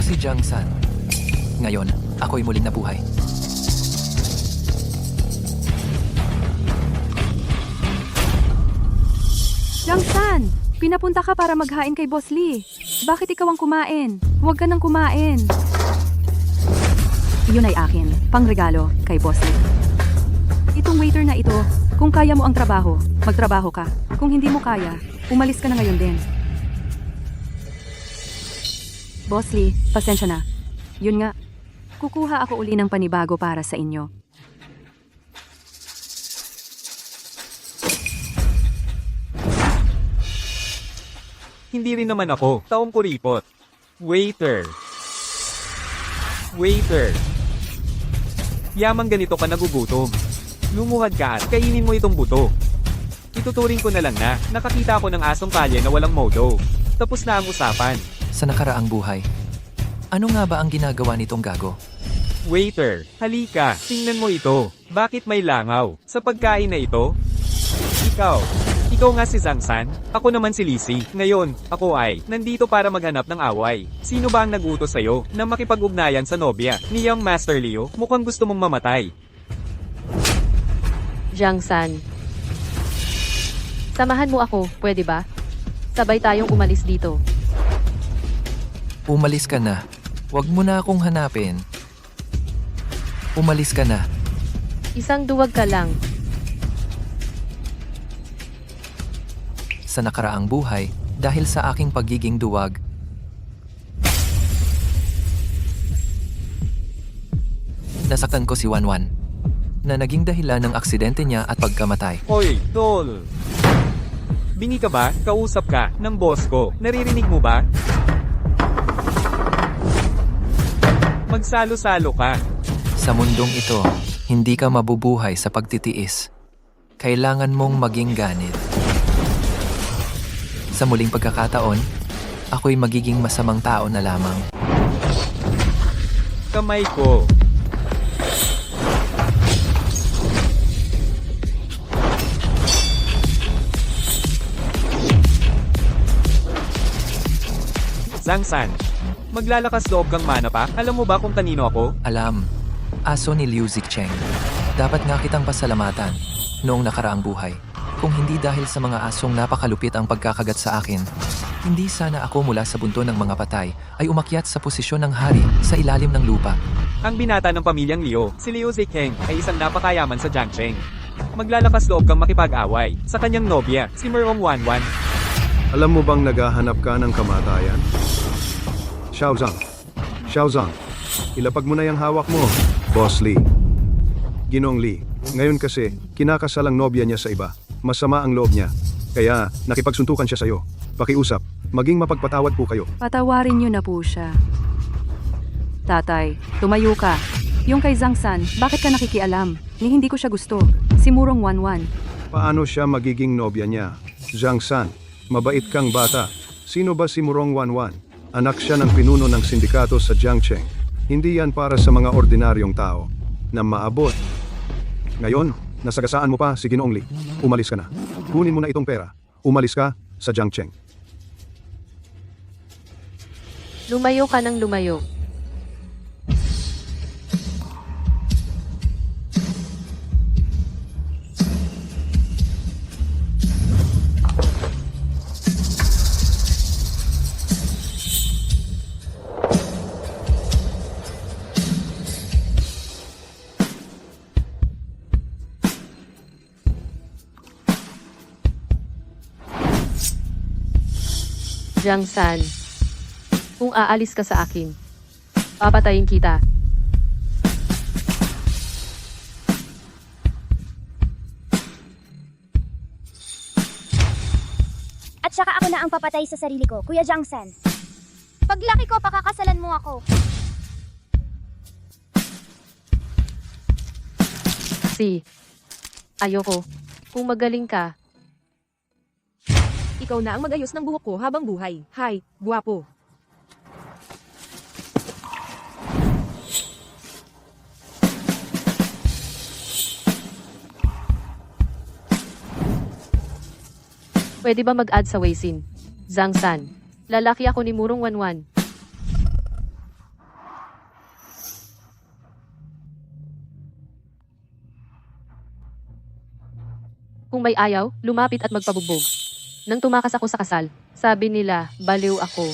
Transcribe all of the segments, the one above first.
si Jiang San. Ngayon, ako'y muling nabuhay. Jiang San, pinapunta ka para maghain kay Boss Lee. Bakit ikaw ang kumain? Huwag ka nang kumain. Iyon ay akin, pangregalo kay Boss Lee. Itong waiter na ito, kung kaya mo ang trabaho, magtrabaho ka. Kung hindi mo kaya, umalis ka na ngayon din. Boss Lee, pasensya na. Yun nga, kukuha ako uli ng panibago para sa inyo. Hindi rin naman ako, taong kuripot. Waiter. Waiter. Yamang ganito ka nagugutom. Lumuhad ka at kainin mo itong buto. Ituturing ko na lang na, nakakita ako ng asong kalye na walang modo. Tapos na ang usapan. Sa nakaraang buhay, ano nga ba ang ginagawa nitong gago? Waiter, halika, tingnan mo ito. Bakit may langaw? Sa pagkain na ito? Ikaw nga si Jiang San, ako naman si Lizzie. Ngayon, ako ay nandito para maghanap ng away. Sino ba ang nag-utos sa'yo na makipag-ugnayan sa nobya ni Young Master Leo? Mukhang gusto mong mamatay. Jiang San. Samahan mo ako, pwede ba? Sabay tayong umalis dito. Umalis ka na. Huwag mo na akong hanapin. Umalis ka na. Isang duwag ka lang. Sa nakaraang buhay, dahil sa aking pagiging duwag, nasaktan ko si Wanwan, na naging dahilan ng aksidente niya at pagkamatay. Hoy, tol! Bingi ka ba? Kausap ka ng boss ko. Naririnig mo ba? Magsalo-salo ka. Sa mundong ito, hindi ka mabubuhay sa pagtitiis. Kailangan mong maging ganit. Sa muling pagkakataon, ako'y magiging masamang tao na lamang. Kamay ko. Jiang San, maglalakas loob kang mana pa? Alam mo ba kung kanino ako? Alam, aso ni Liu Zicheng. Dapat nga kitang pasalamatan noong nakaraang buhay. Kung hindi dahil sa mga asong napakalupit ang pagkakagat sa akin, hindi sana ako mula sa bunto ng mga patay ay umakyat sa posisyon ng hari sa ilalim ng lupa. Ang binata ng pamilyang Liu, si Liu Zikeng, ay isang napakayaman sa Jiangcheng. Maglalakas loob kang makipag-away sa kanyang nobya, si Merong Wanwan. Alam mo bang naghahanap ka ng kamatayan? Xiaozang, ilapag mo na yung hawak mo, Boss Lee. Ginong Lee, ngayon kasi, kinakasal ang nobya niya sa iba. Masama ang loob niya. Kaya, nakipagsuntukan siya sa'yo. Pakiusap, maging mapagpatawad po kayo. Patawarin niyo na po siya. Tatay, tumayo ka. Yung kay Jiang San, bakit ka nakikialam? Ni hindi ko siya gusto. Si Murong Wanwan. Paano siya magiging nobya niya? Jiang San, mabait kang bata. Sino ba si Murong Wanwan? Anak siya ng pinuno ng sindikato sa Jiangcheng. Hindi yan para sa mga ordinaryong tao na maabot. Ngayon, nasagasaan mo pa si Ginoong Lee. Umalis ka na. Kunin mo na itong pera. Umalis ka sa Jiangcheng. Lumayo ka ng lumayo. Jiang San, kung aalis ka sa akin, papatayin kita. At saka ako na ang papatay sa sarili ko, Kuya Jiang San. Paglaki ko, pakakasalan mo ako. Ayoko. Kung magaling ka, Ikaw na ang magayos ng buhok ko habang buhay. Hi, guwapo. pwede ba mag-add sa Weixin? Jiang San, lalaki ako ni Murong Wanwan. Kung may ayaw, lumapit at magpabugbog. Nang tumakas ako sa kasal, sabi nila, baliw ako.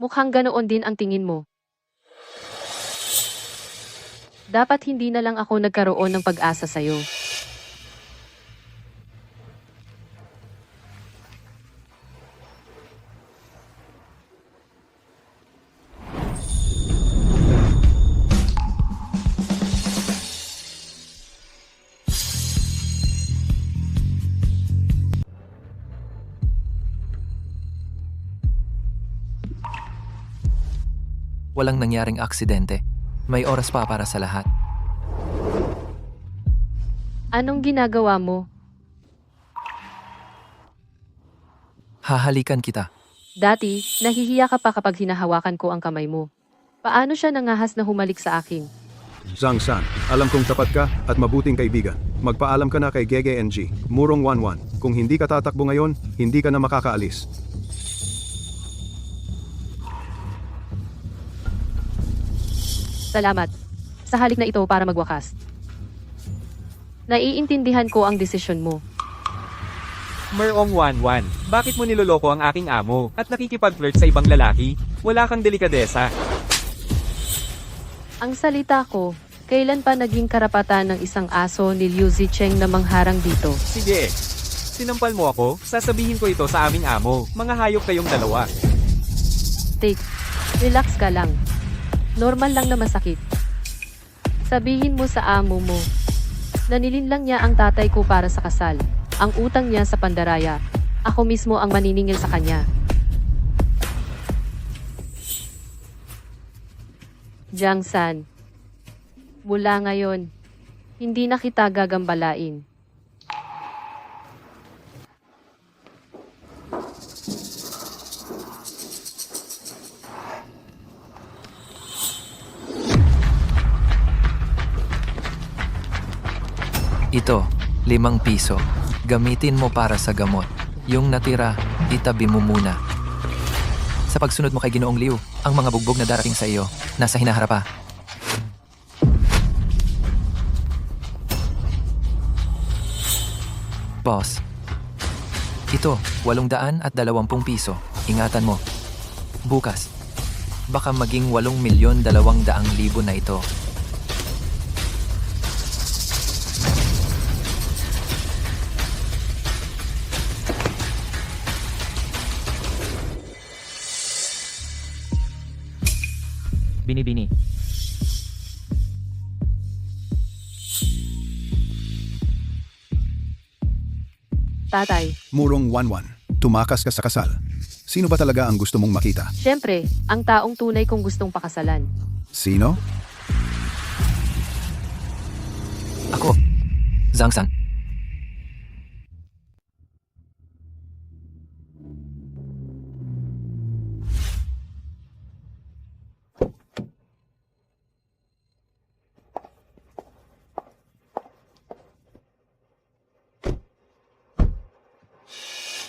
Mukhang ganoon din ang tingin mo. Dapat hindi na lang ako nagkaroon ng pag-asa sa'yo. Walang nangyaring aksidente. May oras pa para sa lahat. Anong ginagawa mo? Hahalikan kita. Dati, nahihiya ka pa kapag hinahawakan ko ang kamay mo. Paano siya nangahas na humalik sa akin? Zhang San, alam kong tapat ka at mabuting kaibigan. Magpaalam ka na kay Gege NG, Murong 11. Kung hindi ka tatakbo ngayon, hindi ka na makakaalis. Salamat. Sa halik na ito para magwakas. Naiintindihan ko ang desisyon mo. Merong 11, bakit mo niloloko ang aking amo at nakikipag-flirt sa ibang lalaki? Wala kang delikadesa. Ang salita ko, kailan pa naging karapatan ng isang aso ni Liu Zicheng na mangharang dito? Sige. Sinampal mo ako, sasabihin ko ito sa aming amo. Mga hayop kayong dalawa. Take, relax ka lang. Normal lang na masakit. Sabihin mo sa amo mo. Nanilin lang niya ang tatay ko para sa kasal. Ang utang niya sa pandaraya. Ako mismo ang maniningil sa kanya. Jiang San. Mula ngayon, hindi na kita gagambalain. Ito, 5 piso. Gamitin mo para sa gamot. Yung natira, itabi mo muna. Sa pagsunod mo kay Ginoong Liu, ang mga bugbog na darating sa iyo, nasa hinaharap pa. Boss. Ito, 820 piso. Ingatan mo. Bukas. Baka maging 8,200,000 na ito. Bini-bini. Tatay, Murong 11, tumakas ka sa kasal. Sino ba talaga ang gusto mong makita? syempre, ang taong tunay kong gustong pakasalan. Sino? Ako. Zhang San.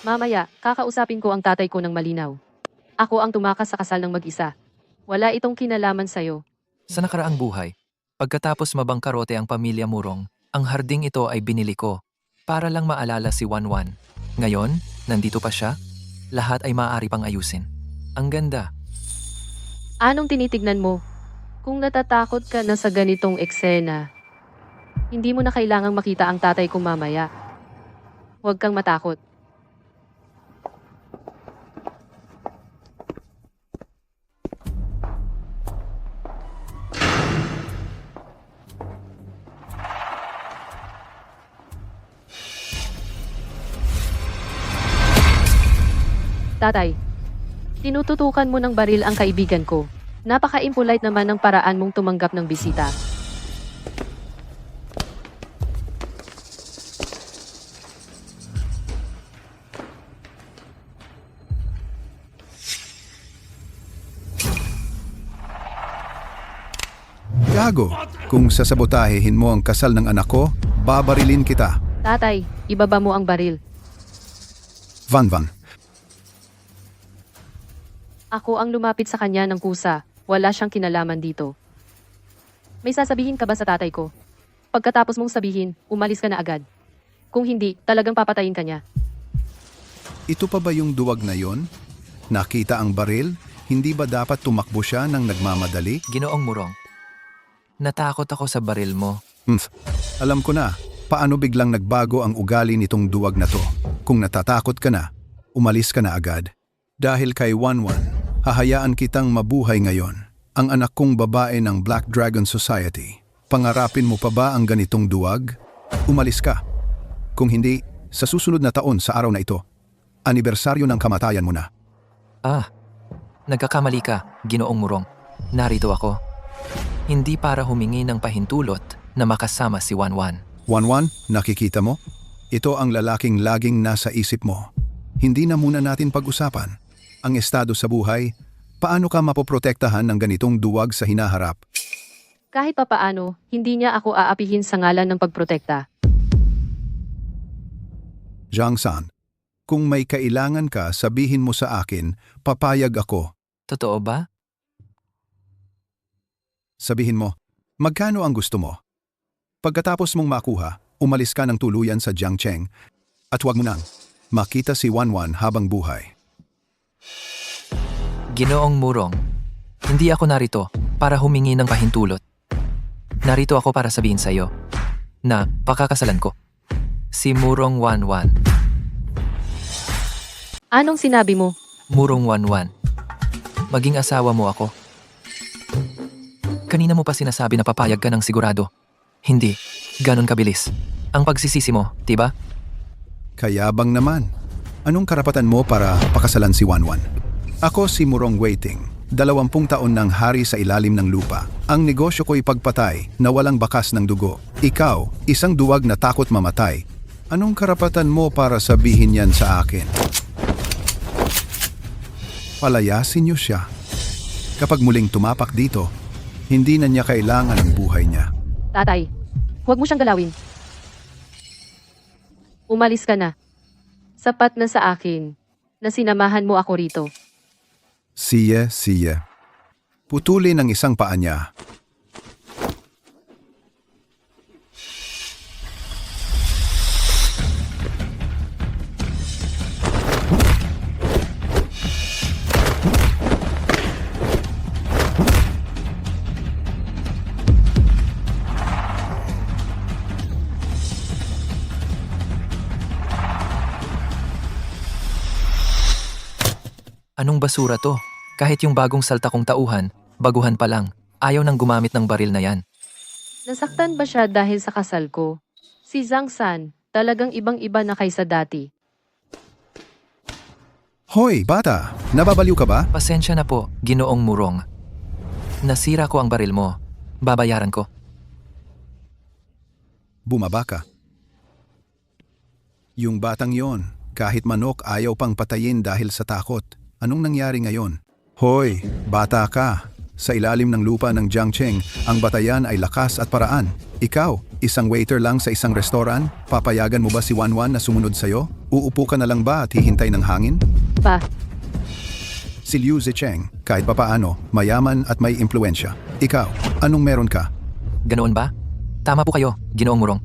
Mamaya, kakausapin ko ang tatay ko ng malinaw. Ako ang tumakas sa kasal ng mag-isa. Wala itong kinalaman sa'yo. Sa nakaraang buhay, pagkatapos mabangkarote ang pamilya Murong, ang harding ito ay binili ko para lang maalala si Wanwan. Ngayon, nandito pa siya, lahat ay maaari pang ayusin. Ang ganda. Anong tinitignan mo? Kung natatakot ka na sa ganitong eksena, hindi mo na kailangang makita ang tatay ko mamaya. Huwag kang matakot. Tatay, tinututukan mo ng baril ang kaibigan ko. Napaka-impolite naman ng paraan mong tumanggap ng bisita. Gago, kung sasabotahehin mo ang kasal ng anak ko, babarilin kita. Tatay, ibaba mo ang baril. Van. Ako ang lumapit sa kanya ng kusa. Wala siyang kinalaman dito. May sasabihin ka ba sa tatay ko? Pagkatapos mong sabihin, umalis ka na agad. Kung hindi, talagang papatayin ka niya. Ito pa ba yung duwag na yon? Nakita ang baril? Hindi ba dapat tumakbo siya ng nagmamadali? Ginoong Murong. Natakot ako sa baril mo. Alam ko na, paano biglang nagbago ang ugali nitong duwag na to. Kung natatakot ka na, umalis ka na agad. Dahil kay Wanwan, hahayaan kitang mabuhay ngayon. Ang anak kong babae ng Black Dragon Society. Pangarapin mo pa ba ang ganitong duwag? Umalis ka. Kung hindi, sa susunod na taon sa araw na ito, anibersaryo ng kamatayan mo na. Nagkakamali ka, Ginoong Murong. Narito ako. Hindi para humingi ng pahintulot na makasama si Wanwan. Wanwan, nakikita mo? Ito ang lalaking laging nasa isip mo. Hindi na muna natin pag-usapan. Ang estado sa buhay, paano ka mapoprotektahan ng ganitong duwag sa hinaharap? Kahit papaano, hindi niya ako aapihin sa ngalan ng pagprotekta. Jiang-san, kung may kailangan ka, sabihin mo sa akin, papayag ako. Totoo ba? Sabihin mo, magkano ang gusto mo? Pagkatapos mong makuha, umalis ka ng tuluyan sa Jiangcheng at huwag mo nang makita si Wanwan habang buhay. Ginoong Murong, hindi ako narito para humingi ng pahintulot. Narito ako para sabihin sa iyo na pakakasalan ko si Murong Wanwan. Anong sinabi mo? Murong Wanwan, maging asawa mo ako. Kanina mo pa sinasabi na papayag ka ng sigurado. Hindi, ganon kabilis. Ang pagsisisi mo, diba? Kayabang naman. Anong karapatan mo para pakasalan si Wanwan? Ako si Murong Waiting, 20 taon ng hari sa ilalim ng lupa. Ang negosyo ko'y pagpatay na walang bakas ng dugo. Ikaw, isang duwag na takot mamatay. Anong karapatan mo para sabihin yan sa akin? Palayasin niyo siya. Kapag muling tumapak dito, hindi na niya kailangan ang buhay niya. Tatay, huwag mo siyang galawin. Umalis ka na. Sapat na sa akin na sinamahan mo ako rito. Siya. Putulin ang isang paa niya. Anong basura to? Kahit yung bagong salta kong tauhan, baguhan pa lang, ayaw nang gumamit ng baril na yan. Nasaktan ba siya dahil sa kasal ko? Si Zhang San, talagang ibang-iba na kaysa dati. Hoy, bata! Nababaliw ka ba? Pasensya na po, Ginoong Murong. Nasira ko ang baril mo. Babayaran ko. Bumaba ka. Yung batang yon, kahit manok ayaw pang patayin dahil sa takot. Anong nangyari ngayon? Hoy, bata ka. Sa ilalim ng lupa ng Jiangcheng, ang batayan ay lakas at paraan. Ikaw, isang waiter lang sa isang restaurant, papayagan mo ba si Wanwan na sumunod sa'yo? Uupo ka na lang ba at hihintay ng hangin? Pa, Si Liu Zicheng, kahit papaano, mayaman at may impluensya. Ikaw, anong meron ka? Ganoon ba? Tama po kayo, Ginoong Murong.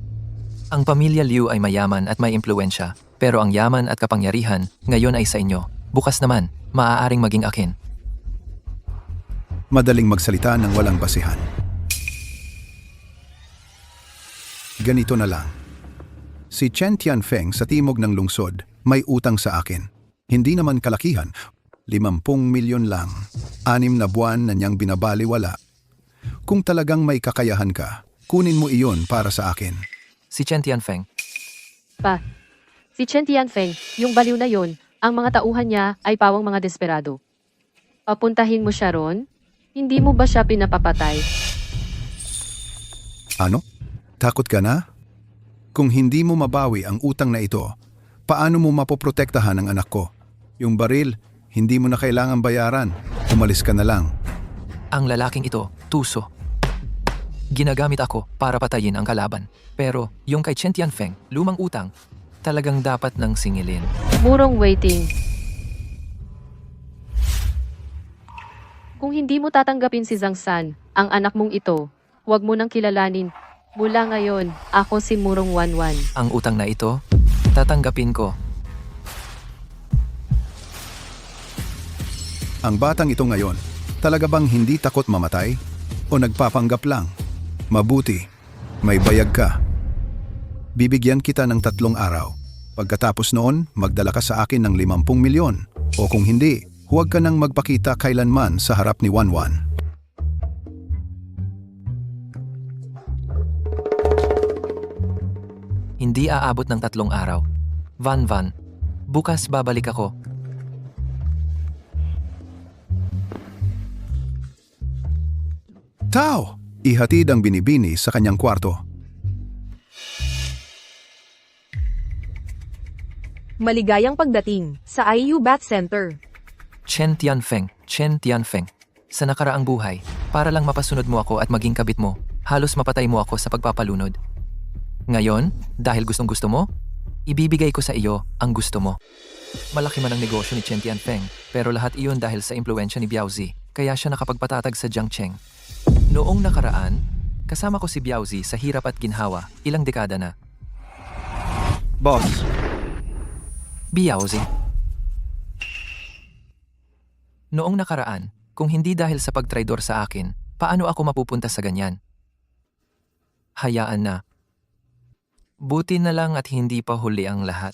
Ang pamilya Liu ay mayaman at may impluensya, pero ang yaman at kapangyarihan ngayon ay sa inyo. Bukas naman, maaaring maging akin. Madaling magsalita ng walang basihan. Ganito na lang. Si Chen Tianfeng sa timog ng lungsod may utang sa akin. Hindi naman kalakihan, 50 milyon lang. 6 na buwan na niyang binabaliwala. Kung talagang may kakayahan ka, kunin mo iyon para sa akin. Si Chen Tianfeng. pa. Si Chen Tianfeng, yung baliw na yon, ang mga tauhan niya ay pawang mga desperado. Papuntahin mo siya ron? Hindi mo ba siya pinapapatay? Ano? Takot ka na? Kung hindi mo mabawi ang utang na ito, paano mo mapoprotektahan ang anak ko? Yung baril, hindi mo na kailangan bayaran. Umalis ka na lang. Ang lalaking ito, tuso. Ginagamit ako para patayin ang kalaban. Pero yung kay Chen Tianfeng, lumang utang, talagang dapat nang singilin. Murong waiting. Kung hindi mo tatanggapin si Zhang San, ang anak mong ito, huwag mo nang kilalanin. Mula ngayon, ako si Murong 11. Ang utang na ito, tatanggapin ko. Ang batang ito ngayon, talaga bang hindi takot mamatay? O nagpapanggap lang? Mabuti, may bayag ka. Bibigyan kita ng 3 araw. Pagkatapos noon, magdala ka sa akin ng 50 milyon. O kung hindi, huwag ka nang magpakita kailanman sa harap ni Wanwan. Hindi aabot ng 3 araw. Van, bukas babalik ako. Tao! Ihatid ang binibini sa kanyang kwarto. Maligayang pagdating sa IU Bat Center. Chen Tianfeng. Sa nakaraang buhay, para lang mapasunod mo ako at maging kabit mo, halos mapatay mo ako sa pagpapalunod. Ngayon, dahil gustong-gusto mo, ibibigay ko sa iyo ang gusto mo. Malaki man ang negosyo ni Chen Tianfeng, pero lahat iyon dahil sa impluwensya ni Biaozi, kaya siya nakapagpatatag sa Jiangcheng. Noong nakaraan, kasama ko si Biaozi sa hirap at ginhawa, ilang dekada na. Boss, Biaozi. Noong nakaraan, kung hindi dahil sa pagtraidor sa akin, paano ako mapupunta sa ganyan? Hayaan na. Buti na lang at hindi pa huli ang lahat.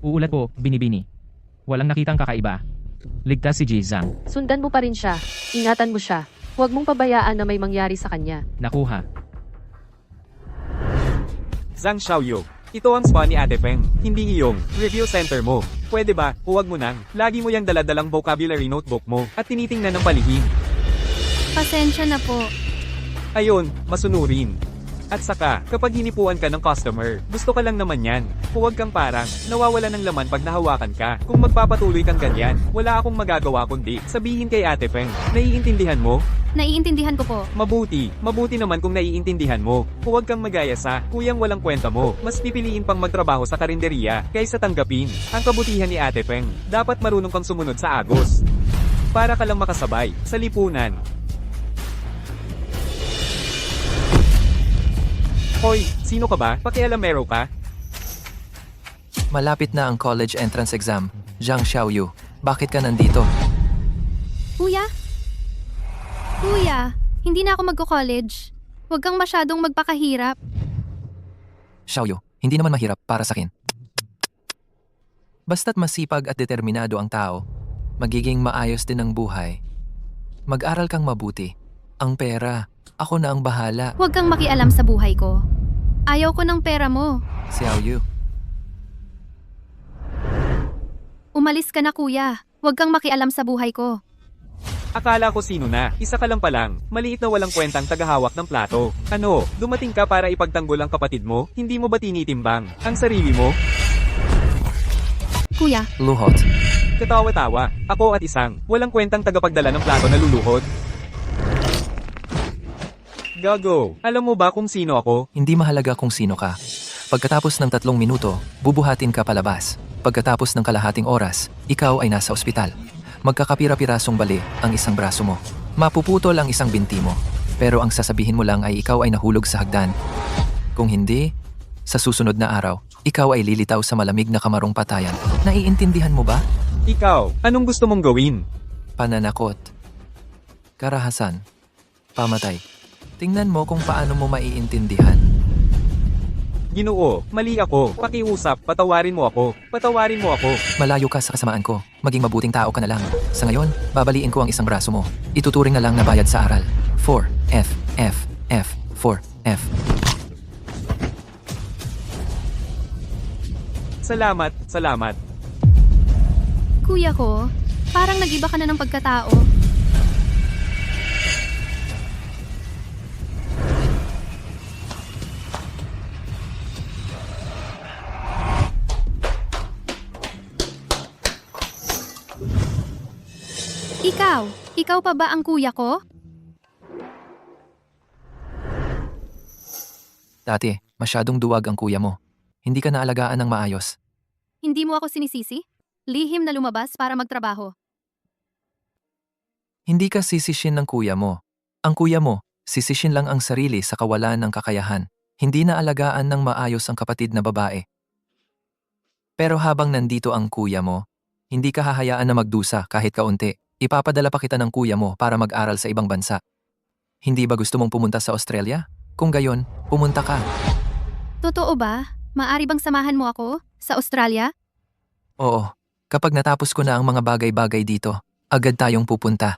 Uulat po, binibini. Walang nakitang kakaiba. Ligtas si Jizang. Sundan mo pa rin siya. Ingatan mo siya. Huwag mong pabayaan na may mangyari sa kanya. Nakuha. Zhang Xiaoyu, ito ang spa ni Ate Peng, hindi iyong review center mo. Pwede ba, huwag mo nang, lagi mo yung daladalang vocabulary notebook mo at tinitingnan ng palihim. Pasensya na po. Ayun, masunurin. At saka, kapag hinipuan ka ng customer, gusto ka lang naman yan. Huwag kang parang, nawawala ng laman pag nahawakan ka. Kung magpapatuloy kang ganyan, wala akong magagawa kundi sabihin kay Ate Peng. Naiintindihan mo? Naiintindihan ko po. Mabuti naman kung naiintindihan mo. Huwag kang magaya sa kuyang walang kwenta mo. Mas pipiliin pang magtrabaho sa karinderiya kaysa tanggapin ang kabutihan ni Ate Peng. Dapat marunong kang sumunod sa agos. Para ka lang makasabay sa lipunan. Hoy, sino ka ba? Pakialamero ka? Malapit na ang college entrance exam. Zhang Xiaoyu, bakit ka nandito? Kuya? Kuya, hindi na ako magko-college. Huwag kang masyadong magpakahirap. Xiaoyu, hindi naman mahirap para sa akin. Basta't masipag at determinado ang tao, magiging maayos din ang buhay. Mag-aral kang mabuti. Ang pera, ako na ang bahala. Huwag kang makialam sa buhay ko. Ayaw ko ng pera mo. Xiaoyu, Umalis ka na kuya. Huwag kang makialam sa buhay ko. Akala ko sino na, isa ka lang palang, maliit na walang kwentang tagahawak ng plato. Ano, dumating ka para ipagtanggol ang kapatid mo? Hindi mo ba tinitimbang ang sarili mo? Kuya, luhot. Katawa-tawa, ako at isang, walang kwentang tagapagdala ng plato na luluhod. Gago, alam mo ba kung sino ako? Hindi mahalaga kung sino ka. Pagkatapos ng 3 minuto, bubuhatin ka palabas. Pagkatapos ng kalahating oras, ikaw ay nasa ospital. Magkakapira-pirasong bali ang isang braso mo. Mapuputol ang isang binti mo. Pero ang sasabihin mo lang ay ikaw ay nahulog sa hagdan. Kung hindi, sa susunod na araw, ikaw ay lilitaw sa malamig na kamarong patayan. Naiintindihan mo ba? Ikaw, anong gusto mong gawin? Pananakot. Karahasan. Pamatay. Tingnan mo kung paano mo maiintindihan. Ginoo, mali ako. Pakiusap, patawarin mo ako. Patawarin mo ako. Malayo ka sa kasamaan ko. Maging mabuting tao ka na lang. Sa ngayon, babaliin ko ang isang braso mo. Ituturing na lang na bayad sa aral. 4, F, F, F, 4, F. Salamat. kuya ko, parang nag-iba ka na ng pagkatao. Ikaw pa ba ang kuya ko? Dati, masyadong duwag ang kuya mo. Hindi ka naalagaan ng maayos. Hindi mo ako sinisisi? Lihim na lumabas para magtrabaho. Hindi ka sisishin ng kuya mo. Ang kuya mo, sisishin lang ang sarili sa kawalan ng kakayahan. Hindi na alagaan ng maayos ang kapatid na babae. Pero habang nandito ang kuya mo, hindi ka hahayaan na magdusa kahit kaunti. Ipapadala pa kita ng kuya mo para mag-aral sa ibang bansa. Hindi ba gusto mong pumunta sa Australia? Kung gayon, pumunta ka. Totoo ba? Maari bang samahan mo ako sa Australia? Oo, kapag natapos ko na ang mga bagay-bagay dito, agad tayong pupunta.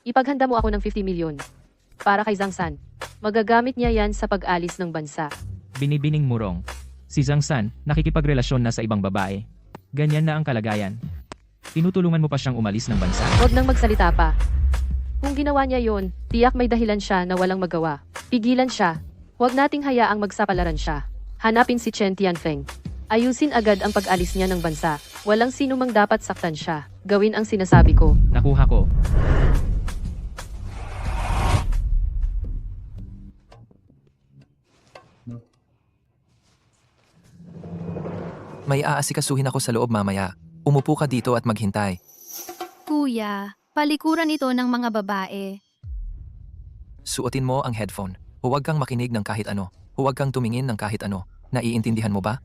Ipaghanda mo ako ng 50 milyon. Para kay Zhang San. Magagamit niya yan sa pag-alis ng bansa. Binibining Murong. Si Zhang San, nakikipagrelasyon na sa ibang babae. Ganyan na ang kalagayan. Tinutulungan mo pa siyang umalis ng bansa. Huwag nang magsalita pa. Kung ginawa niya yon, tiyak may dahilan siya na walang magawa. Pigilan siya. Huwag nating hayaang magsapalaran siya. Hanapin si Chen Tianfeng. Ayusin agad ang pag-alis niya ng bansa. Walang sino mang dapat saktan siya. Gawin ang sinasabi ko. Nakuha ko. May aasikasuhin ako sa loob mamaya. Umupo ka dito at maghintay. Kuya, palikuran ito ng mga babae. Suotin mo ang headphone. Huwag kang makinig ng kahit ano. Huwag kang tumingin ng kahit ano. Naiintindihan mo ba?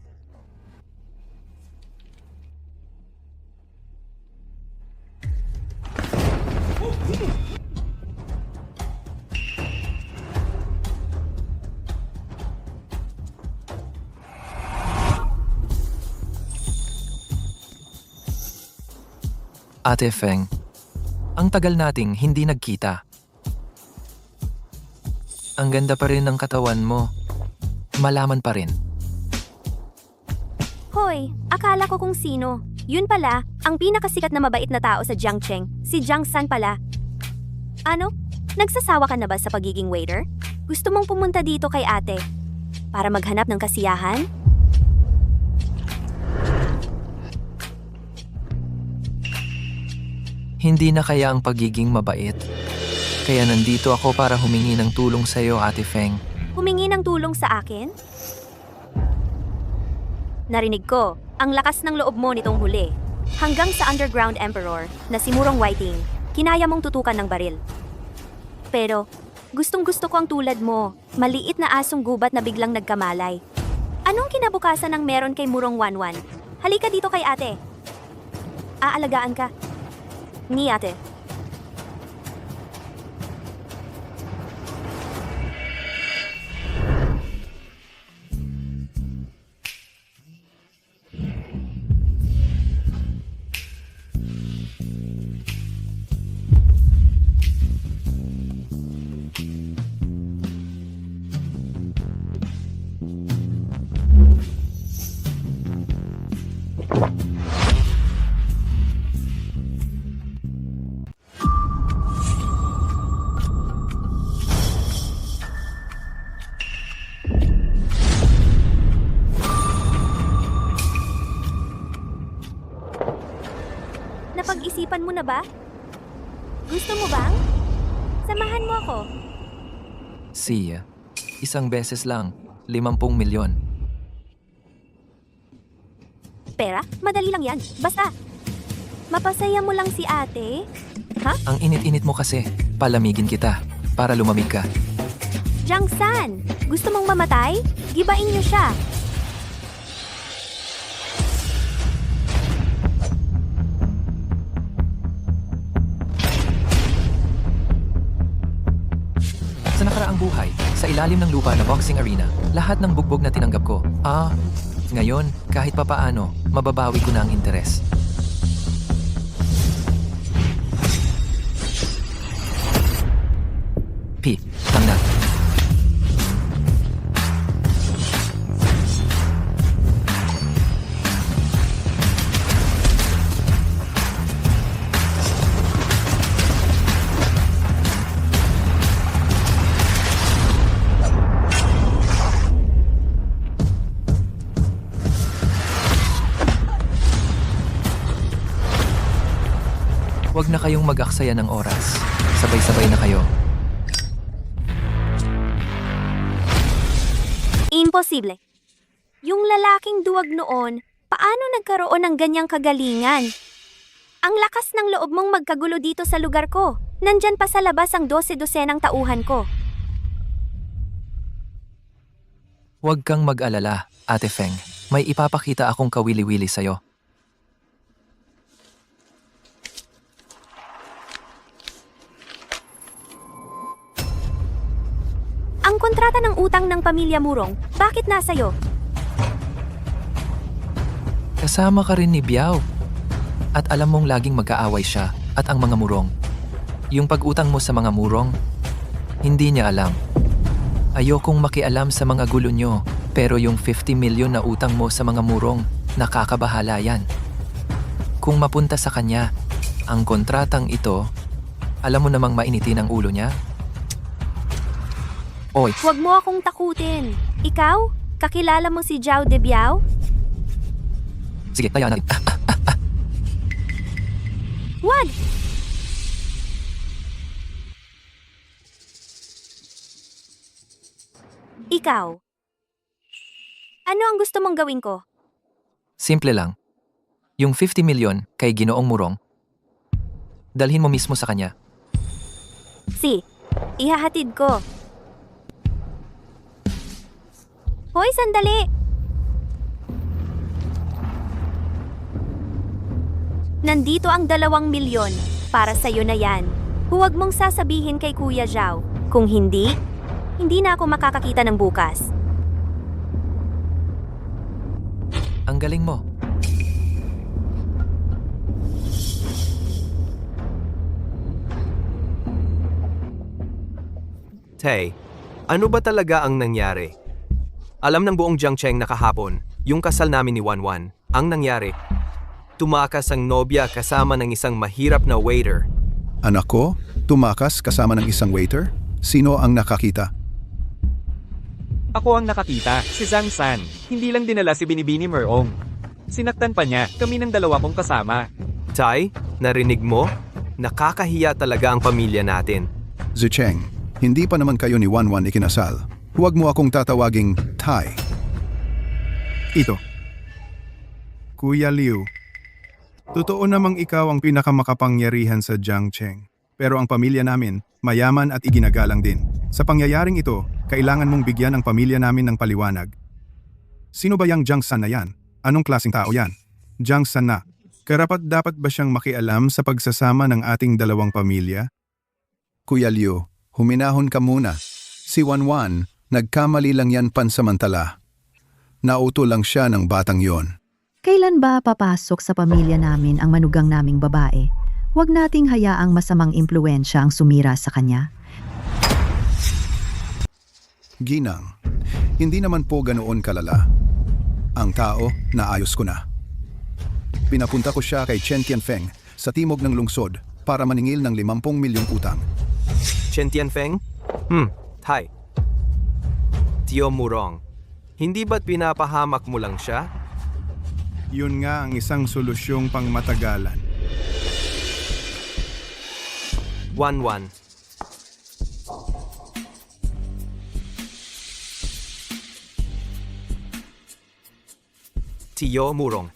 Ate Feng, ang tagal nating hindi nagkita. Ang ganda pa rin ng katawan mo. Malaman pa rin. Hoy, akala ko kung sino. Yun pala, ang pinakasikat na mabait na tao sa Jiangcheng, si Zhang San pala. Ano? Nagsasawa ka na ba sa pagiging waiter? Gusto mong pumunta dito kay ate? Para maghanap ng kasiyahan? Hindi na kaya ang pagiging mabait. Kaya nandito ako para humingi ng tulong sa iyo, Ate Feng. Humingi ng tulong sa akin? Narinig ko, ang lakas ng loob mo nitong huli. Hanggang sa Underground Emperor na si Murong Whiting, kinaya mong tutukan ng baril. Pero, gustong-gusto ko ang tulad mo, maliit na asong gubat na biglang nagkamalay. Anong kinabukasan ng meron kay Murong Wanwan? Halika dito kay ate. Aalagaan ka. Ni ate. Napag-isipan mo na ba? Gusto mo bang? Samahan mo ako. Siya, isang beses lang, 50 milyon. Pera? Madali lang yan. Basta, mapasaya mo lang si ate. Ang init-init mo kasi, palamigin kita, para lumamig ka. Zhang San, gusto mong mamatay? Gibain niyo siya. Sa nakaraang buhay, sa ilalim ng lupa na boxing arena, lahat ng bugbog na tinanggap ko. Ngayon, kahit papaano, mababawi ko na ang interes. Tanda. Huwag na kayong mag-aksaya ng oras. Sabay-sabay na kayo. Imposible. Yung lalaking duwag noon, paano nagkaroon ng ganyang kagalingan? Ang lakas ng loob mong magkagulo dito sa lugar ko. Nandyan pa sa labas ang 12-dosenang tauhan ko. Huwag kang mag-alala, Ate Feng. May ipapakita akong kawili-wili sa'yo. Ang kontrata ng utang ng pamilya Murong, bakit nasa'yo? Kasama ka rin ni Biao. At alam mong laging magkaaway siya at ang mga murong. Yung pag-utang mo sa mga murong, hindi niya alam. Ayokong makialam sa mga gulo nyo, pero yung 50 milyon na utang mo sa mga murong, nakakabahala yan. Kung mapunta sa kanya, ang kontratang ito, alam mo namang mainitin ang ulo niya? Oy, Huwag mo akong takutin. Ikaw? Kakilala mo si Zhao de Biao? sige, kaya na. Wag! Ikaw. Ano ang gusto mong gawin ko? Simple lang. Yung 50 milyon kay Ginoong Murong, dalhin mo mismo sa kanya. Ihahatid ko. Hoy, sandali! Nandito ang 2 milyon. Para sa'yo na yan. Huwag mong sasabihin kay Kuya Zhao. Kung hindi na ako makakakita ng bukas. Ang galing mo. Tay, ano ba talaga ang nangyari? Alam ng buong Jiangcheng na kahapon, yung kasal namin ni Wanwan, ang nangyari. Tumakas ang nobya kasama ng isang mahirap na waiter. Anak ko, tumakas kasama ng isang waiter? Sino ang nakakita? Ako ang nakakita, si Zhang San. Hindi lang dinala si Binibini Merong. Sinaktan pa niya, kami ng dalawa kong kasama. Tay, narinig mo? Nakakahiya talaga ang pamilya natin. Zicheng, hindi pa naman kayo ni Wanwan ikinasal. Huwag mo akong tatawaging Tay. Ito. Kuya Liu, totoo namang ikaw ang pinakamakapangyarihan sa Jiangcheng. Pero ang pamilya namin, mayaman at iginagalang din. Sa pangyayaring ito, kailangan mong bigyan ang pamilya namin ng paliwanag. Sino ba yang Jiang San na yan? Anong klaseng tao yan? Jiang San na. Karapat-dapat ba siyang makialam sa pagsasama ng ating dalawang pamilya? Kuya Liu, huminahon ka muna. Si Wanwan, nagkamali lang yan pansamantala. Nauto lang siya ng batang yon. Kailan ba papasok sa pamilya namin ang manugang naming babae? Huwag nating hayaang masamang impluensya ang sumira sa kanya. Ginang, hindi naman po ganoon kalala. Ang tao, naayos ko na. Pinapunta ko siya kay Chen Tianfeng sa timog ng lungsod para maningil ng 50 milyong utang. Chen Tianfeng? Tay. Tio Murong, hindi ba't pinapahamak mo lang siya? Yun nga ang isang solusyong pangmatagalan. Wanwan. Tio Murong.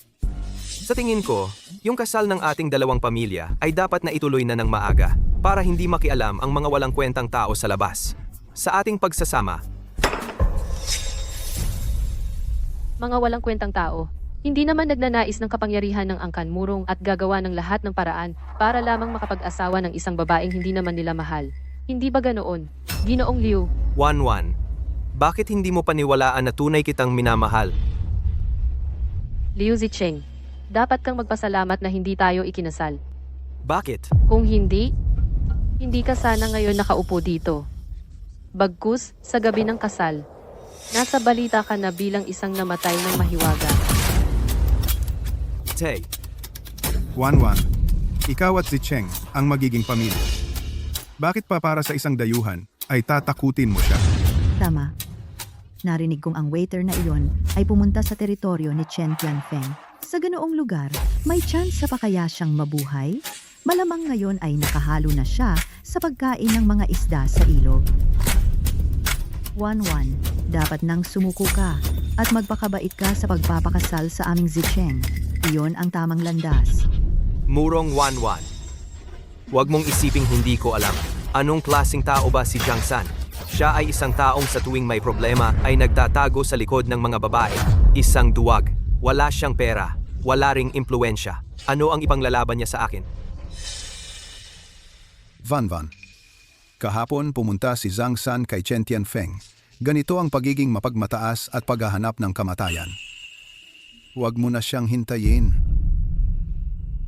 Sa tingin ko, yung kasal ng ating dalawang pamilya ay dapat na ituloy na ng maaga para hindi makialam ang mga walang kwentang tao sa labas. Sa ating pagsasama, Mga walang kwentang tao. Hindi naman nagnanais ng kapangyarihan ng angkan Murong at gagawa ng lahat ng paraan para lamang makapag-asawa ng isang babaeng hindi naman nila mahal. Hindi ba ganoon? Ginoong Liu, Wanwan, bakit hindi mo paniwalaan na tunay kitang minamahal? Liu Zicheng. Dapat kang magpasalamat na hindi tayo ikinasal. Bakit? Kung hindi ka sana ngayon nakaupo dito. Bagkus, sa gabi ng kasal, nasa balita ka na bilang isang namatay ng mahiwaga. Tay, Wanwan, ikaw at si Cheng ang magiging pamilya. Bakit pa para sa isang dayuhan ay tatakutin mo siya? Tama. Narinig kong ang waiter na iyon ay pumunta sa teritoryo ni Chen Tianfeng. Sa ganoong lugar, may chance pa kaya siyang mabuhay? Malamang ngayon ay nakahalo na siya sa pagkain ng mga isda sa ilog. 1-1. Dapat nang sumuko ka at magpakabait ka sa pagpapakasal sa aming Zicheng. Iyon ang tamang landas. Murong 1-1. Huwag mong isiping hindi ko alam. Anong klaseng tao ba si Jiang San? Siya ay isang taong sa tuwing may problema ay nagtatago sa likod ng mga babae. Isang duwag. Wala siyang pera. Wala ring impluensya. Ano ang ipanglalaban niya sa akin? Van. Kahapon pumunta si Zhang San kay Chen Tianfeng. Ganito ang pagiging mapagmataas at paghahanap ng kamatayan. Huwag mo na siyang hintayin.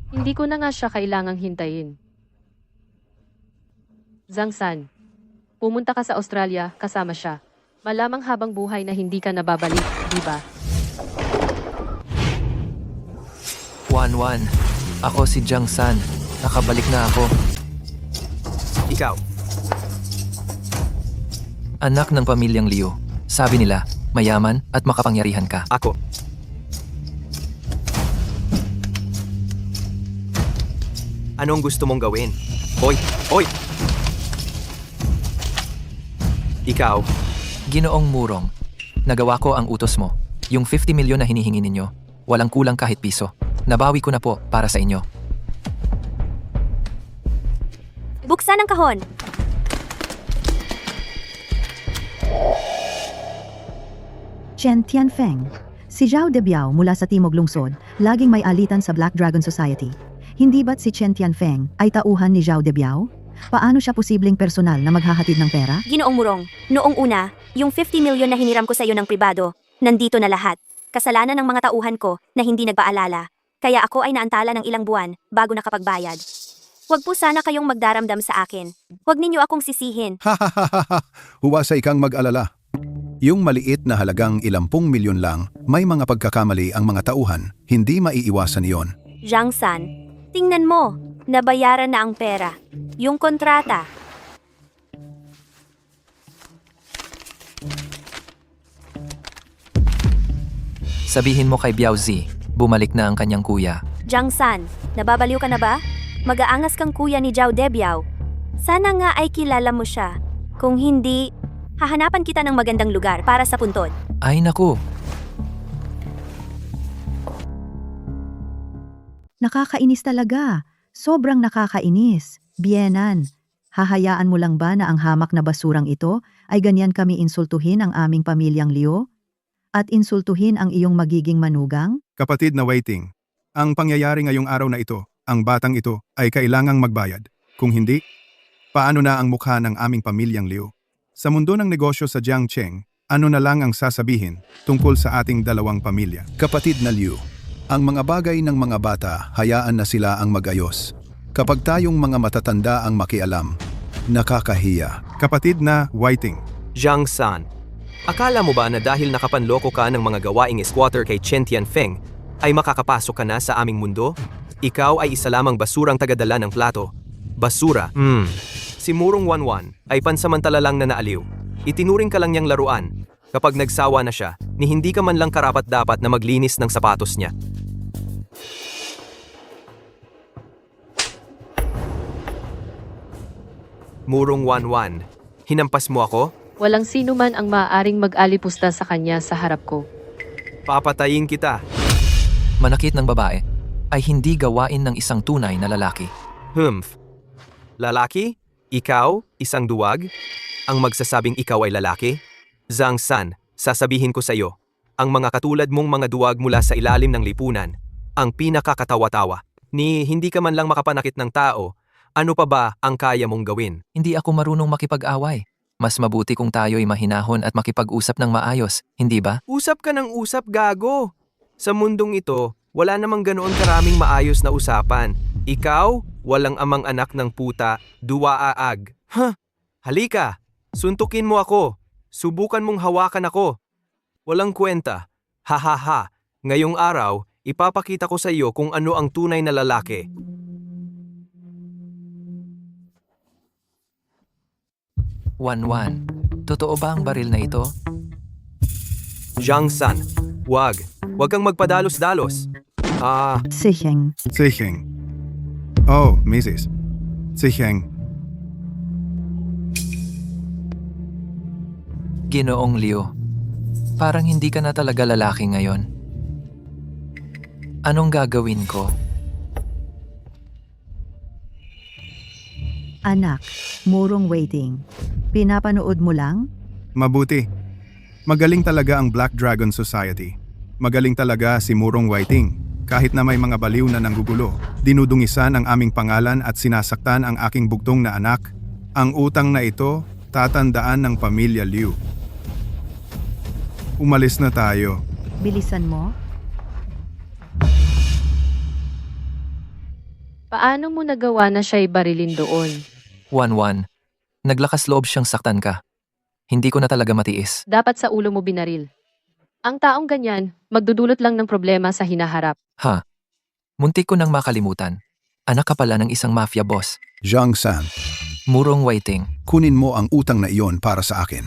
Hindi ko na nga siya kailangang hintayin. Zhang San, pumunta ka sa Australia kasama siya. Malamang habang buhay na hindi ka nababalik, di ba? 1-1. Ako si Jiang San. Nakabalik na ako. Ikaw. Anak ng pamilyang Liu. Sabi nila, mayaman at makapangyarihan ka. Ako. Anong gusto mong gawin? Hoy! Ikaw. Ginoong Murong, nagawa ko ang utos mo. Yung 50 milyon na hinihingi ninyo, walang kulang kahit piso. Nabawi ko na po para sa inyo. Buksan ang kahon. Chen Tianfeng. Si Zhao Debiao mula sa Timog Lungsod, laging may alitan sa Black Dragon Society. Hindi ba't si Chen Tianfeng ay tauhan ni Zhao Debiao? Paano siya posibleng personal na maghahatid ng pera? Ginoong Murong, noong una, yung 50 milyon na hiniram ko sa iyo ng pribado, nandito na lahat. Kasalanan ng mga tauhan ko na hindi nagpaalala. Kaya ako ay naantala ng ilang buwan bago nakapagbayad. Huwag po sana kayong magdaramdam sa akin. Huwag ninyo akong sisihin. Huwasay kang mag-alala. Yung maliit na halagang 10 milyon lang, may mga pagkakamali ang mga tauhan, hindi maiiwasan iyon. Jiang San, tingnan mo, nabayaran na ang pera. Yung kontrata. Sabihin mo kay Biao Zi, bumalik na ang kanyang kuya. Jiang San, nababaliw ka na ba? Mag-aangas kang kuya ni Zhao Debiao. Sana nga ay kilala mo siya. Kung hindi, hahanapan kita ng magandang lugar para sa puntod. Ay naku, Nakakainis talaga. Sobrang nakakainis. Bienan, hahayaan mo lang ba na ang hamak na basurang ito ay ganyan kami insultuhin ang aming pamilyang Liu? At insultuhin ang iyong magiging manugang? Kapatid na waiting, ang pangyayari ngayong araw na ito, ang batang ito ay kailangang magbayad. Kung hindi, paano na ang mukha ng aming pamilyang Liu? Sa mundo ng negosyo sa Jiangcheng, ano na lang ang sasabihin tungkol sa ating dalawang pamilya? Kapatid na Liu, ang mga bagay ng mga bata, hayaan na sila ang mag-ayos. Kapag tayong mga matatanda ang makialam, nakakahiya. Kapatid na waiting. Jiang San, akala mo ba na dahil nakapanloko ka ng mga gawaing squatter kay Chen Tianfeng, ay makakapasok ka na sa aming mundo? Ikaw ay isa lamang basurang tagadala ng plato. Basura. Si Murong 1-1 ay pansamantala lang na naaliw. Itinuring ka lang niyang laruan. Kapag nagsawa na siya, ni hindi ka man lang karapat-dapat na maglinis ng sapatos niya. Murong 1-1, hinampas mo ako? Walang sino man ang maaaring mag-alipusta sa kanya sa harap ko. Papatayin kita. manakit ng babae ay hindi gawain ng isang tunay na lalaki. Lalaki? Ikaw? Isang duwag? Ang magsasabing ikaw ay lalaki? Zhang San, sasabihin ko sa iyo, ang mga katulad mong mga duwag mula sa ilalim ng lipunan, ang pinakakatawa-tawa, ni hindi ka man lang makapanakit ng tao, ano pa ba ang kaya mong gawin? Hindi ako marunong makipag-away. Mas mabuti kung tayo'y mahinahon at makipag-usap ng maayos, hindi ba? Usap ka ng usap, gago! Sa mundong ito, wala namang ganoon karaming maayos na usapan. Ikaw, walang amang anak ng puta, duwaaag. Halika, suntukin mo ako. Subukan mong hawakan ako. Walang kwenta. Ha. Ngayong araw, ipapakita ko sa iyo kung ano ang tunay na lalaki. Wan, totoo ba ang baril na ito? Jiang San, wag kang magpadalos-dalos. Siheng. Oh, Mrs. Si Heng. Ginoong Liu, parang hindi ka na talaga lalaki ngayon. Anong gagawin ko? Anak, Murong Waiting. Pinapanood mo lang? Mabuti. Magaling talaga ang Black Dragon Society. Magaling talaga si Murong Whiting. Kahit na may mga baliw na nanggugulo, dinudungisan ang aming pangalan at sinasaktan ang aking bugtong na anak. Ang utang na ito, tatandaan ng pamilya Liu. Umalis na tayo. Bilisan mo? Paano mo nagawa na siya'y barilin doon? 1-1. Naglakas loob siyang saktan ka. Hindi ko na talaga matiis. Dapat sa ulo mo binaril. Ang taong ganyan, magdudulot lang ng problema sa hinaharap. Ha? Muntik ko nang makalimutan. Anak ka pala ng isang mafia boss. Zhang San, Murong Waiting. kunin mo ang utang na iyon para sa akin.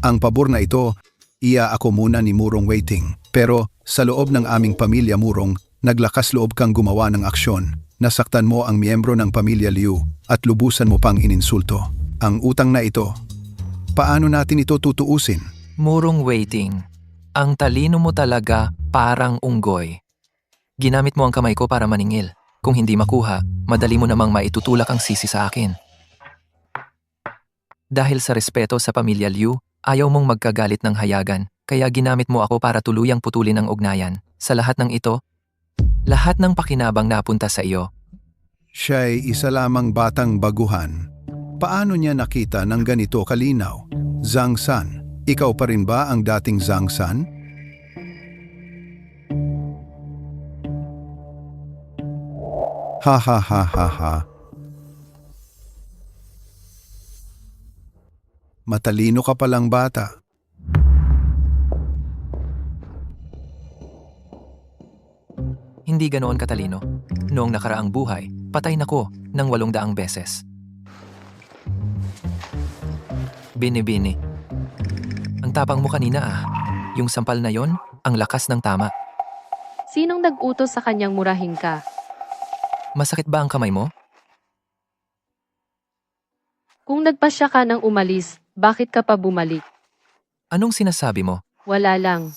Ang pabor na ito, iya ako muna ni Murong Waiting. Pero sa loob ng aming pamilya Murong, naglakas loob kang gumawa ng aksyon. Nasaktan mo ang miyembro ng pamilya Liu at lubusan mo pang ininsulto. Ang utang na ito, paano natin ito tutuusin? Murong Waiting. Ang talino mo talaga parang unggoy. Ginamit mo ang kamay ko para maningil. Kung hindi makuha, madali mo namang maitutulak ang sisi sa akin. Dahil sa respeto sa pamilya Liu, ayaw mong magkagalit ng hayagan, kaya ginamit mo ako para tuluyang putulin ang ugnayan. Sa lahat ng ito, lahat ng pakinabang napunta sa iyo. Siya'y isa lamang batang baguhan. Paano niya nakita ng ganito kalinaw? Zhang San, ikaw pa rin ba ang dating Zhang San? Ha ha ha ha ha. Matalino ka palang bata. Hindi ganoon katalino. Noong nakaraang buhay, patay na ko ng 800 beses. Bini-bini. Ang tapang mo kanina ah. Yung sampal na yon, ang lakas ng tama. Sinong nag-utos sa kanyang murahin ka? Masakit ba ang kamay mo? Kung nagpasya ka nang umalis, bakit ka pa bumalik? Anong sinasabi mo? Wala lang.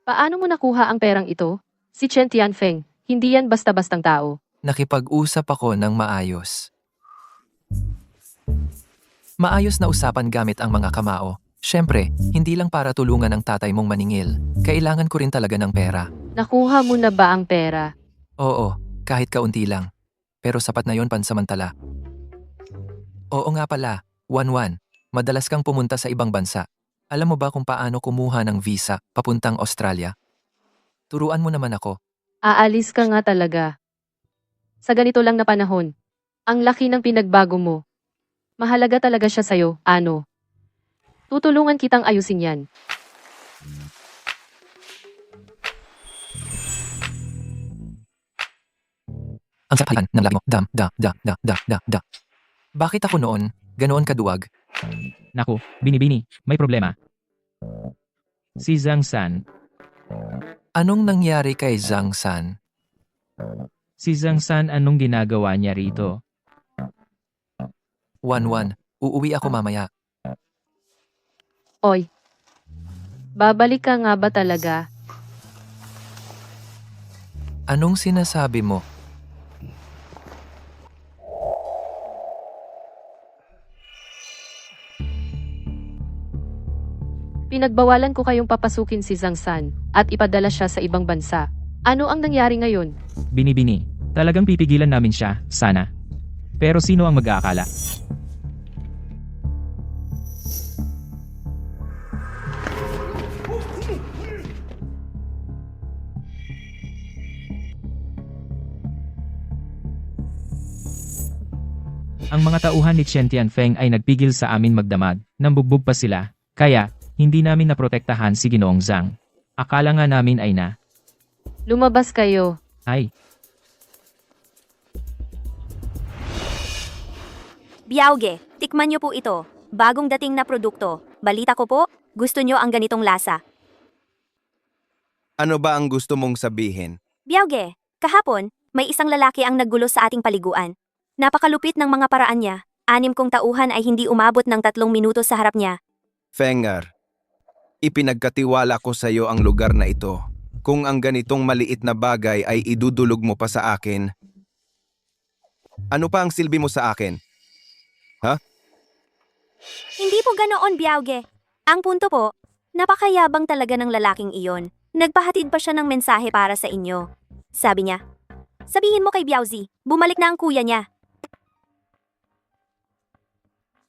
Paano mo nakuha ang perang ito? Si Chen Tianfeng, hindi yan basta-bastang tao. Nakipag-usap ako ng maayos. Maayos na usapan gamit ang mga kamao. Siyempre, hindi lang para tulungan ang tatay mong maningil. Kailangan ko rin talaga ng pera. Nakuha mo na ba ang pera? Oo, kahit kaunti lang. Pero sapat na yon pansamantala. Oo nga pala, 1-1. Madalas kang pumunta sa ibang bansa. Alam mo ba kung paano kumuha ng visa papuntang Australia? Turuan mo naman ako. Aalis ka nga talaga. Sa ganito lang na panahon. Ang laki ng pinagbago mo. Mahalaga talaga siya sa'yo, ano? Tutulungan kitang ayusin yan. Ang sapahan ng lagi mo. Da. Bakit ako noon, ganoon kaduwag? Naku, Bini-Bini, may problema. Si Zhang San. Anong nangyari kay Zhang San? Si Zhang San anong ginagawa niya rito? 1-1. Uuwi ako mamaya. Oy. Babalik ka nga ba talaga? Anong sinasabi mo? Pinagbawalan ko kayong papasukin si Zhang San at ipadala siya sa ibang bansa. Ano ang nangyari ngayon? Bini-Bini, talagang pipigilan namin siya, sana. Pero sino ang mag-aakala? Ang mga tauhan ni Chen Tianfeng ay nagpigil sa amin magdamag, nambugbog pa sila, kaya hindi namin naprotektahan si Ginoong Zhang. Akala nga namin ay na. Lumabas kayo. Ay, Biauge, tikman niyo po ito. Bagong dating na produkto. Balita ko po, gusto niyo ang ganitong lasa. Ano ba ang gusto mong sabihin? Biauge, kahapon, may isang lalaki ang naggulo sa ating paliguan. Napakalupit ng mga paraan niya. 6 kong tauhan ay hindi umabot ng 3 minuto sa harap niya. Fengar, ipinagkatiwala ko sa iyo ang lugar na ito. Kung ang ganitong maliit na bagay ay idudulog mo pa sa akin, ano pa ang silbi mo sa akin? Ha? Hindi po ganoon, Biauge. Ang punto po, napakayabang talaga ng lalaking iyon. Nagpahatid pa siya ng mensahe para sa inyo. Sabi niya, sabihin mo kay Biaozi, bumalik na ang kuya niya.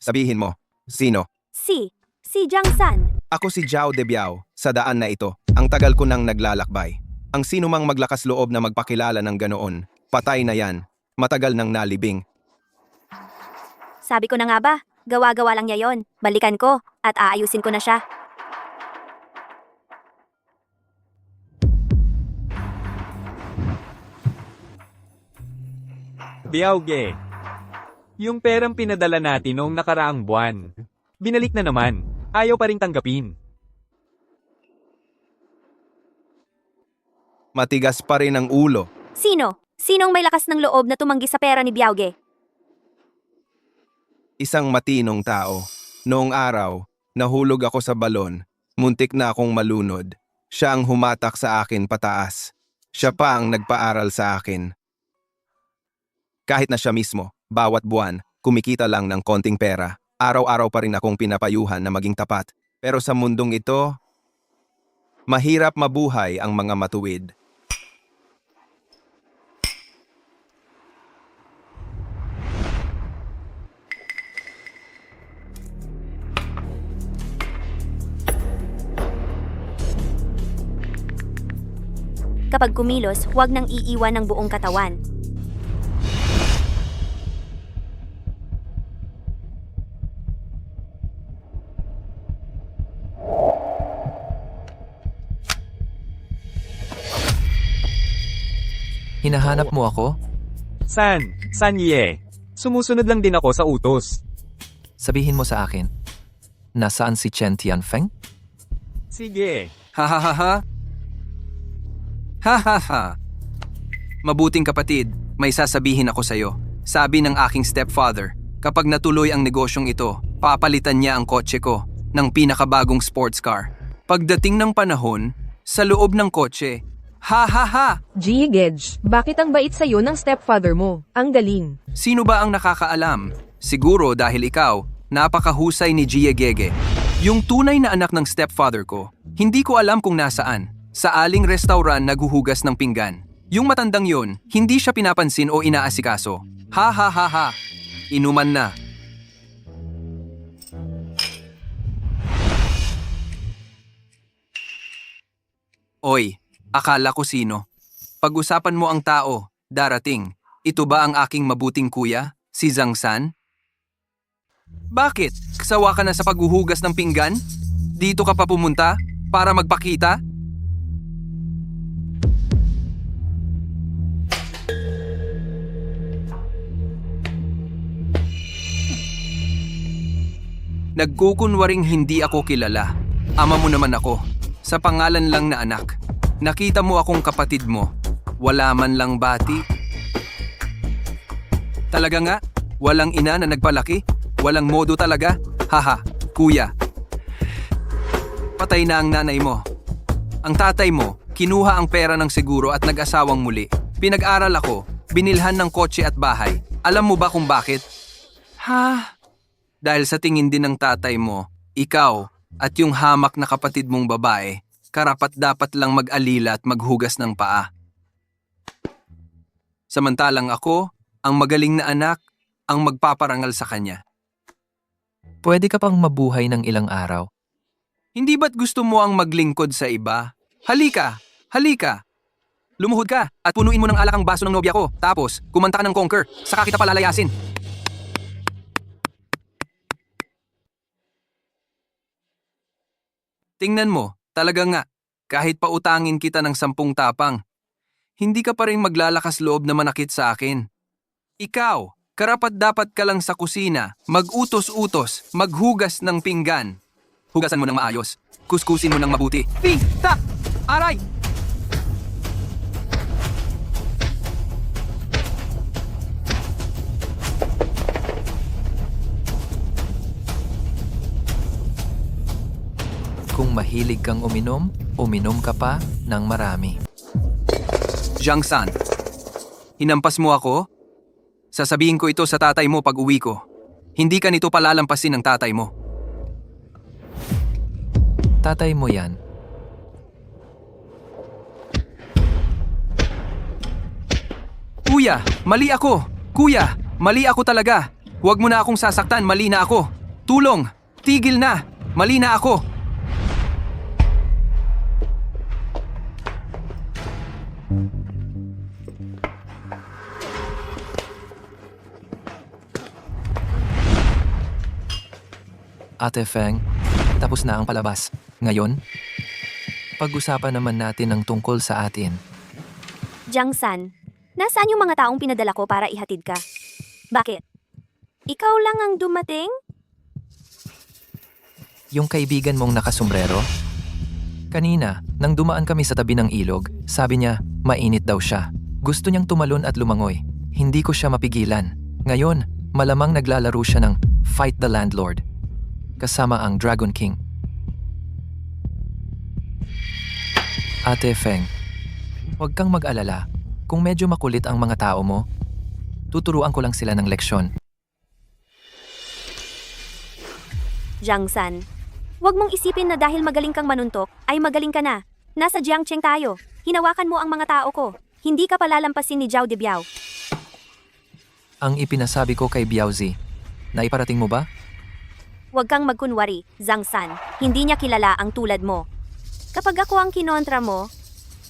Sabihin mo, sino? Si Jiang San. Ako si Zhao de Biao, sa daan na ito. Ang tagal ko nang naglalakbay. Ang sino mang maglakas loob na magpakilala ng ganoon, patay na yan. Matagal nang nalibing. Sabi ko na nga ba, gawa-gawa lang niya yon. Balikan ko at aayusin ko na siya. Biauge. Yung perang pinadala natin noong nakaraang buwan. Binalik na naman. Ayaw pa ring tanggapin. Matigas pa rin ang ulo. Sino? Sinong may lakas ng loob na tumanggi sa pera ni Biauge? Isang matinong tao. Noong araw, nahulog ako sa balon. Muntik na akong malunod. Siya ang humatak sa akin pataas. Siya pa ang nagpaaral sa akin. Kahit na siya mismo, bawat buwan, kumikita lang ng konting pera. Araw-araw pa rin akong pinapayuhan na maging tapat. Pero sa mundong ito, mahirap mabuhay ang mga matuwid. Kapag kumilos, huwag nang iiwan ng buong katawan. Hinahanap mo ako? San Ye. Sumusunod lang din ako sa utos. Sabihin mo sa akin, nasaan si Chen Tianfeng? Sige. Ha ha ha ha. Ha ha ha. Mabuting kapatid, may sasabihin ako sa'yo. Sabi ng aking stepfather, kapag natuloy ang negosyong ito, papalitan niya ang kotse ko ng pinakabagong sports car. Pagdating ng panahon, sa loob ng kotse, ha ha ha! Gege, bakit ang bait sa'yo ng stepfather mo? Ang galing. Sino ba ang nakakaalam? Siguro dahil ikaw, napakahusay ni Gege. Yung tunay na anak ng stepfather ko, hindi ko alam kung nasaan. Sa aling restaurant naghuhugas ng pinggan. Yung matandang yon, hindi siya pinapansin o inaasikaso. Ha ha ha ha. Inuman na. Oy, akala ko sino? Pag-usapan mo ang tao, darating. Ito ba ang aking mabuting kuya, si Zhang San? Bakit? Sawa ka na sa paghuhugas ng pinggan? Dito ka pa pumunta? Para magpakita? Nagkukunwaring hindi ako kilala. Ama mo naman ako. Sa pangalan lang na anak. Nakita mo akong kapatid mo. Wala man lang bati. Talaga nga, walang ina na nagpalaki. Walang modo talaga. Haha, kuya. Patay na ang nanay mo. Ang tatay mo, kinuha ang pera ng siguro at nag-asawang muli. Pinag-aral ako, binilhan ng kotse at bahay. Alam mo ba kung bakit? Ha? Dahil sa tingin din ng tatay mo, ikaw at yung hamak na kapatid mong babae, karapat-dapat lang mag-alila at maghugas ng paa. Samantalang ako, ang magaling na anak, ang magpaparangal sa kanya. Pwede ka pang mabuhay ng ilang araw. Hindi ba't gusto mo ang maglingkod sa iba? Halika! Halika! Lumuhod ka at punuin mo ng alak ang baso ng nobya ko. Tapos, kumanta ka ng conquer. Saka kita palalayasin. Tingnan mo, talaga nga, kahit pautangin kita ng 10 tapang, hindi ka pa rin maglalakas loob na manakit sa akin. Ikaw, karapat-dapat ka lang sa kusina, mag-utos-utos, maghugas ng pinggan. Hugasan mo ng maayos, kuskusin mo ng mabuti. Ting! Tak! Aray! Kung mahilig kang uminom, uminom ka pa ng marami. Zhang San, hinampas mo ako? Sasabihin ko ito sa tatay mo pag uwi ko. Hindi ka nito palalampasin ng tatay mo. Tatay mo yan. Kuya, mali ako! Kuya, mali ako talaga! Huwag mo na akong sasaktan, mali na ako! Tulong! Tigil na! Mali na ako! Ate Feng, tapos na ang palabas. Ngayon, pag-usapan naman natin ang tungkol sa atin. Zhang San, nasaan yung mga taong pinadala ko para ihatid ka? Bakit? Ikaw lang ang dumating? Yung kaibigan mong nakasombrero? Kanina, nang dumaan kami sa tabi ng ilog, sabi niya, mainit daw siya. Gusto niyang tumalon at lumangoy. Hindi ko siya mapigilan. Ngayon, malamang naglalaro siya ng Fight the Landlord. Kasama ang Dragon King. Ate Feng, huwag kang mag-alala. Kung medyo makulit ang mga tao mo, tuturuan ko lang sila ng leksyon. Zhang San, huwag mong isipin na dahil magaling kang manuntok, ay magaling ka na. Nasa Jiangcheng tayo. Hinawakan mo ang mga tao ko. Hindi ka palalampasin ni Zhao de Biao. Ang ipinasabi ko kay Biaozi, naiparating mo ba? Huwag kang magkunwari, Zhang San. Hindi niya kilala ang tulad mo. Kapag ako ang kinontra mo,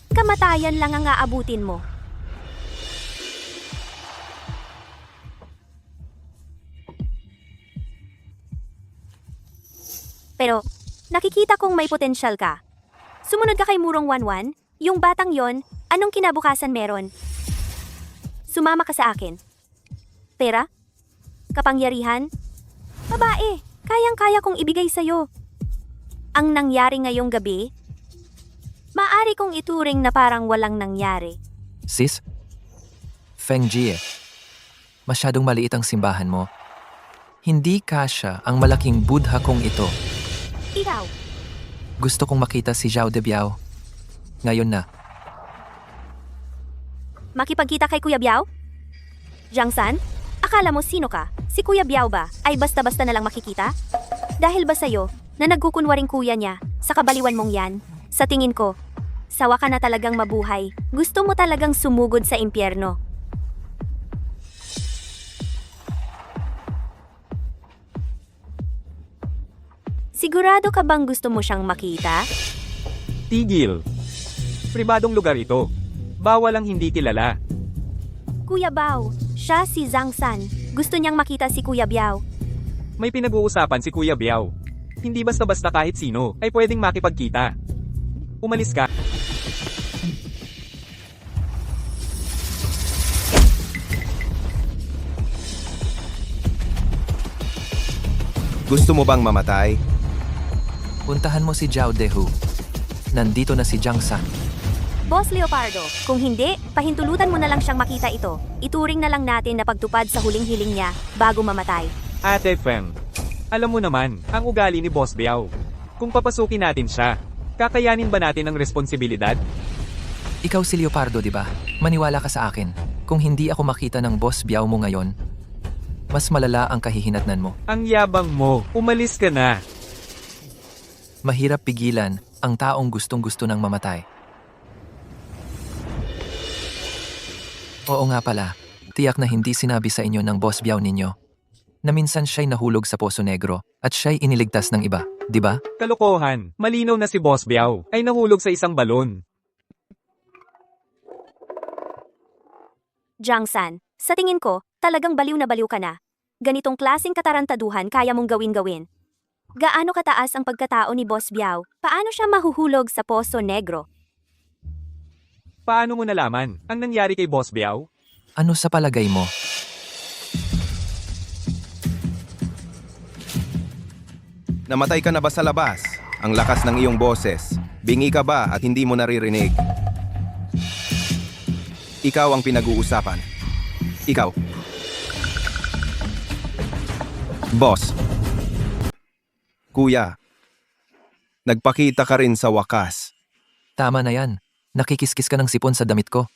kamatayan lang ang aabutin mo. Pero, nakikita kong may potensyal ka. Sumunod ka kay Murong Wanwan, yung batang yon, anong kinabukasan meron? Sumama ka sa akin. Pera? Kapangyarihan? Babae, kayang-kaya kong ibigay sa'yo. Ang nangyari ngayong gabi, maaari kong ituring na parang walang nangyari. Sis? Feng Jie, masyadong maliit ang simbahan mo. Hindi kasya ang malaking budha kong ito. Ikaw, Gusto kong makita si Zhao de Biao. Ngayon na. makipagkita kay Kuya Biao? Zhang San, akala mo sino ka? Si Kuya Biao ba ay basta-basta na lang makikita? Dahil ba sa'yo na nagkukunwaring kuya niya sa kabaliwan mong yan? Sa tingin ko, sawa ka na talagang mabuhay. Gusto mo talagang sumugod sa impyerno. Sigurado ka bang gusto mo siyang makita? Tigil. Pribadong lugar ito. Bawal ang hindi kilala. Kuya Bao, siya si Zhang San. Gusto niyang makita si Kuya Biao. May pinag-uusapan si Kuya Biao. Hindi basta-basta kahit sino ay pwedeng makipagkita. Umalis ka. Gusto mo bang mamatay? Puntahan mo si Zhao Dehu. Nandito na si Zhang San. Boss Leopardo, kung hindi, pahintulutan mo na lang siyang makita ito. Ituring na lang natin na pagtupad sa huling hiling niya bago mamatay. Ate Feng, alam mo naman, ang ugali ni Boss Biao. Kung papasukin natin siya, kakayanin ba natin ang responsibilidad? Ikaw si Leopardo, di ba? Maniwala ka sa akin. Kung hindi ako makita ng Boss Biao mo ngayon, mas malala ang kahihinatnan mo. Ang yabang mo, umalis ka na. Mahirap pigilan ang taong gustong-gusto ng mamatay. Oo nga pala, tiyak na hindi sinabi sa inyo ng Boss Biao ninyo na minsan siya'y nahulog sa Poso Negro at siya'y iniligtas ng iba, di ba? Kalokohan, malinaw na si Boss Biao ay nahulog sa isang balon. Zhang San, sa tingin ko, talagang baliw na baliw ka na. Ganitong klaseng katarantaduhan kaya mong gawin-gawin. Gaano kataas ang pagkatao ni Boss Biao? Paano siya mahuhulog sa Poso Negro? Paano mo nalaman ang nangyari kay Boss Biao? Ano sa palagay mo? Namatay ka na ba sa labas? Ang lakas ng iyong boses. Bingi ka ba at hindi mo naririnig? Ikaw ang pinag-uusapan. Ikaw. Boss. Kuya. Nagpakita ka rin sa wakas. Tama na yan. Nakikiskis ka ng sipon sa damit ko.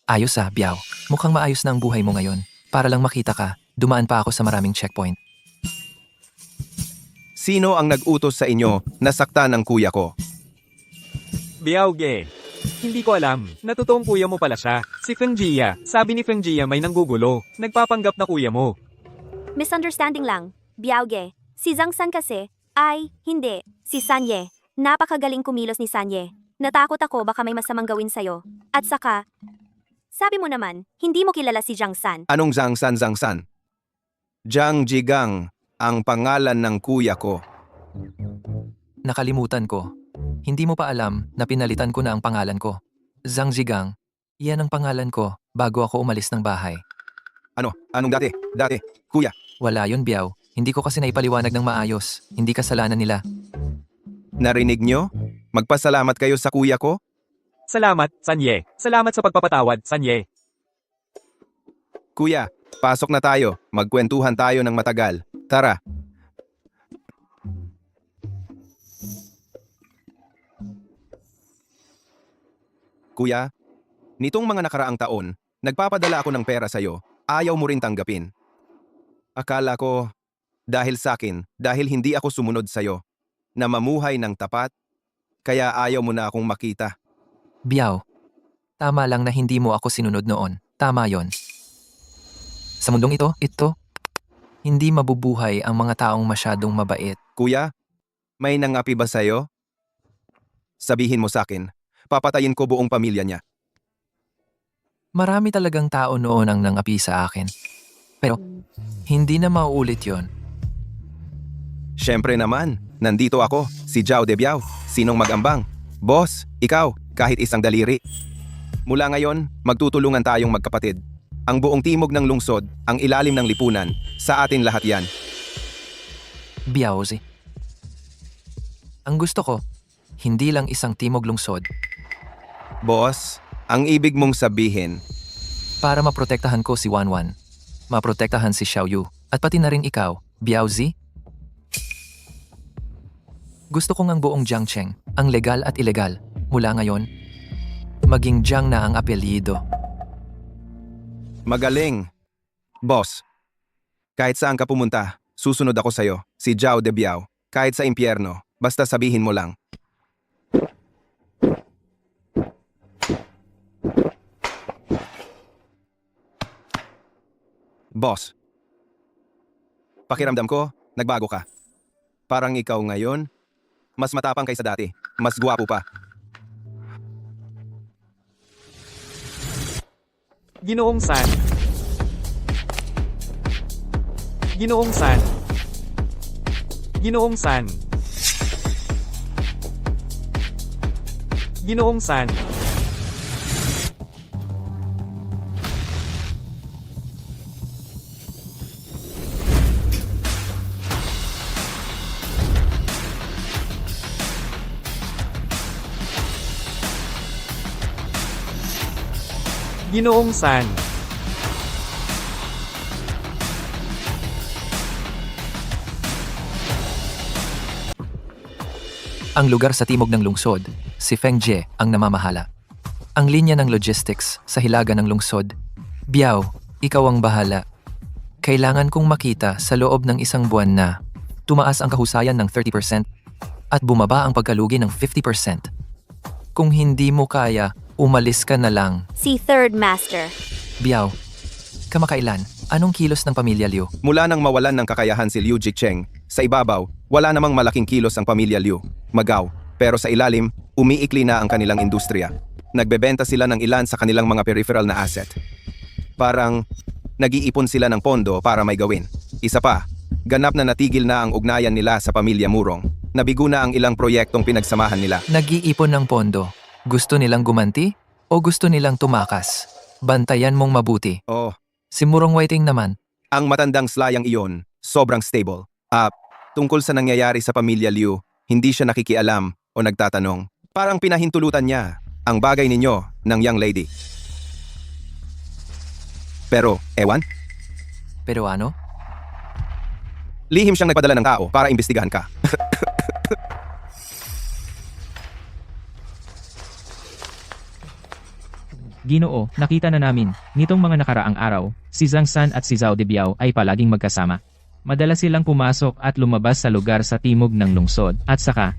Ayos Biao. Mukhang maayos na ang buhay mo ngayon. Para lang makita ka, dumaan pa ako sa maraming checkpoint. Sino ang nag-utos sa inyo na saktan ang kuya ko? Biao-ge. Hindi ko alam. Natutuong kuya mo pala siya. Si Fengjia. Sabi ni Fengjia may nanggugulo. Nagpapanggap na kuya mo. Misunderstanding lang. Biaoge. Si Zhangsan kasi, ay, hindi. Si Sanye. Napakagaling kumilos ni Sanye. Natakot ako baka may masamang gawin sa'yo. At saka, sabi mo naman, hindi mo kilala si Zhangsan. Anong Zhangsan? Zhang Jigang ang pangalan ng kuya ko. Nakalimutan ko. Hindi mo pa alam na pinalitan ko na ang pangalan ko. Zhang Jigang. Yan ang pangalan ko bago ako umalis ng bahay. Anong dati? Kuya. Wala yun, Biao. Hindi ko kasi naipaliwanag ng maayos. Hindi kasalanan nila. Narinig nyo? Magpasalamat kayo sa kuya ko? Salamat, Sanye. Salamat sa pagpapatawad, Sanye. Kuya, pasok na tayo. Magkwentuhan tayo ng matagal. Tara. Kuya, nitong mga nakaraang taon, nagpapadala ako ng pera sa'yo. Ayaw mo rin tanggapin. Akala ko, dahil sa'kin, dahil hindi ako sumunod sa'yo, na mamuhay ng tapat, kaya ayaw mo na akong makita. Biao. Tama lang na hindi mo ako sinunod noon. Tama yon. Sa mundong ito, hindi mabubuhay ang mga taong masyadong mabait. Kuya, may nangapi ba sa'yo? Sabihin mo sa'kin, papatayin ko buong pamilya niya. Marami talagang tao noon ang nangapi sa akin. Pero, hindi na mauulit yon. Siyempre naman, nandito ako, si Zhao de Biao. Sinong mag-ambang? Boss, ikaw, kahit isang daliri. Mula ngayon, magtutulungan tayong magkapatid. Ang buong timog ng lungsod, ang ilalim ng lipunan, sa atin lahat yan. Biaozi. Ang gusto ko, hindi lang isang timog lungsod. Boss, ang ibig mong sabihin, Para maprotektahan ko si Wanwan, maprotektahan si Xiaoyu, at pati na rin ikaw, Biaozi. Gusto kong ang buong Jiangcheng, ang legal at ilegal, mula ngayon, maging Jiang na ang apelyido. magaling. Boss, kahit saan ka pumunta, susunod ako sa'yo, si Zhao de Biao. Kahit sa impyerno, basta sabihin mo lang. Boss, pakiramdam ko, nagbago ka. Parang ikaw ngayon, mas matapang kaysa dati, mas gwapo pa. Ginoong San. Ginoong San. Ginoong San. Ginoong San. Ginoong San. Ang lugar sa timog ng lungsod, si Feng Jie ang namamahala. Ang linya ng logistics sa hilaga ng lungsod. Biao, ikaw ang bahala. Kailangan kong makita sa loob ng isang buwan na tumaas ang kahusayan ng 30% at bumaba ang pagkalugi ng 50%. Kung hindi mo kaya, umalis ka na lang. Si Third Master. Biao, kamakailan, anong kilos ng pamilya Liu? Mula nang mawalan ng kakayahan si Liu Jicheng, sa ibabaw, wala namang malaking kilos ang pamilya Liu, Magaw. Pero sa ilalim, umiikli na ang kanilang industriya. Nagbebenta sila ng ilan sa kanilang mga peripheral na asset. Parang nag-iipon sila ng pondo para may gawin. Isa pa, ganap na natigil na ang ugnayan nila sa pamilya Murong. Nabigo na ang ilang proyektong pinagsamahan nila. Nag-iipon ng pondo. Gusto nilang gumanti o gusto nilang tumakas? Bantayan mong mabuti. Oh, Si Murong Whiting naman, ang matandang slayang iyon, sobrang stable. Tungkol sa nangyayari sa pamilya Liu, hindi siya nakikialam o nagtatanong. Parang pinahintulutan niya ang bagay ninyo ng young lady. Pero, ewan, pero ano? lihim siyang nagpadala ng tao para imbestigahan ka. Ginoo, nakita na namin, nitong mga nakaraang araw, si Zhang San at si Zhao Debiao ay palaging magkasama. Madalas silang pumasok at lumabas sa lugar sa timog ng lungsod, at saka,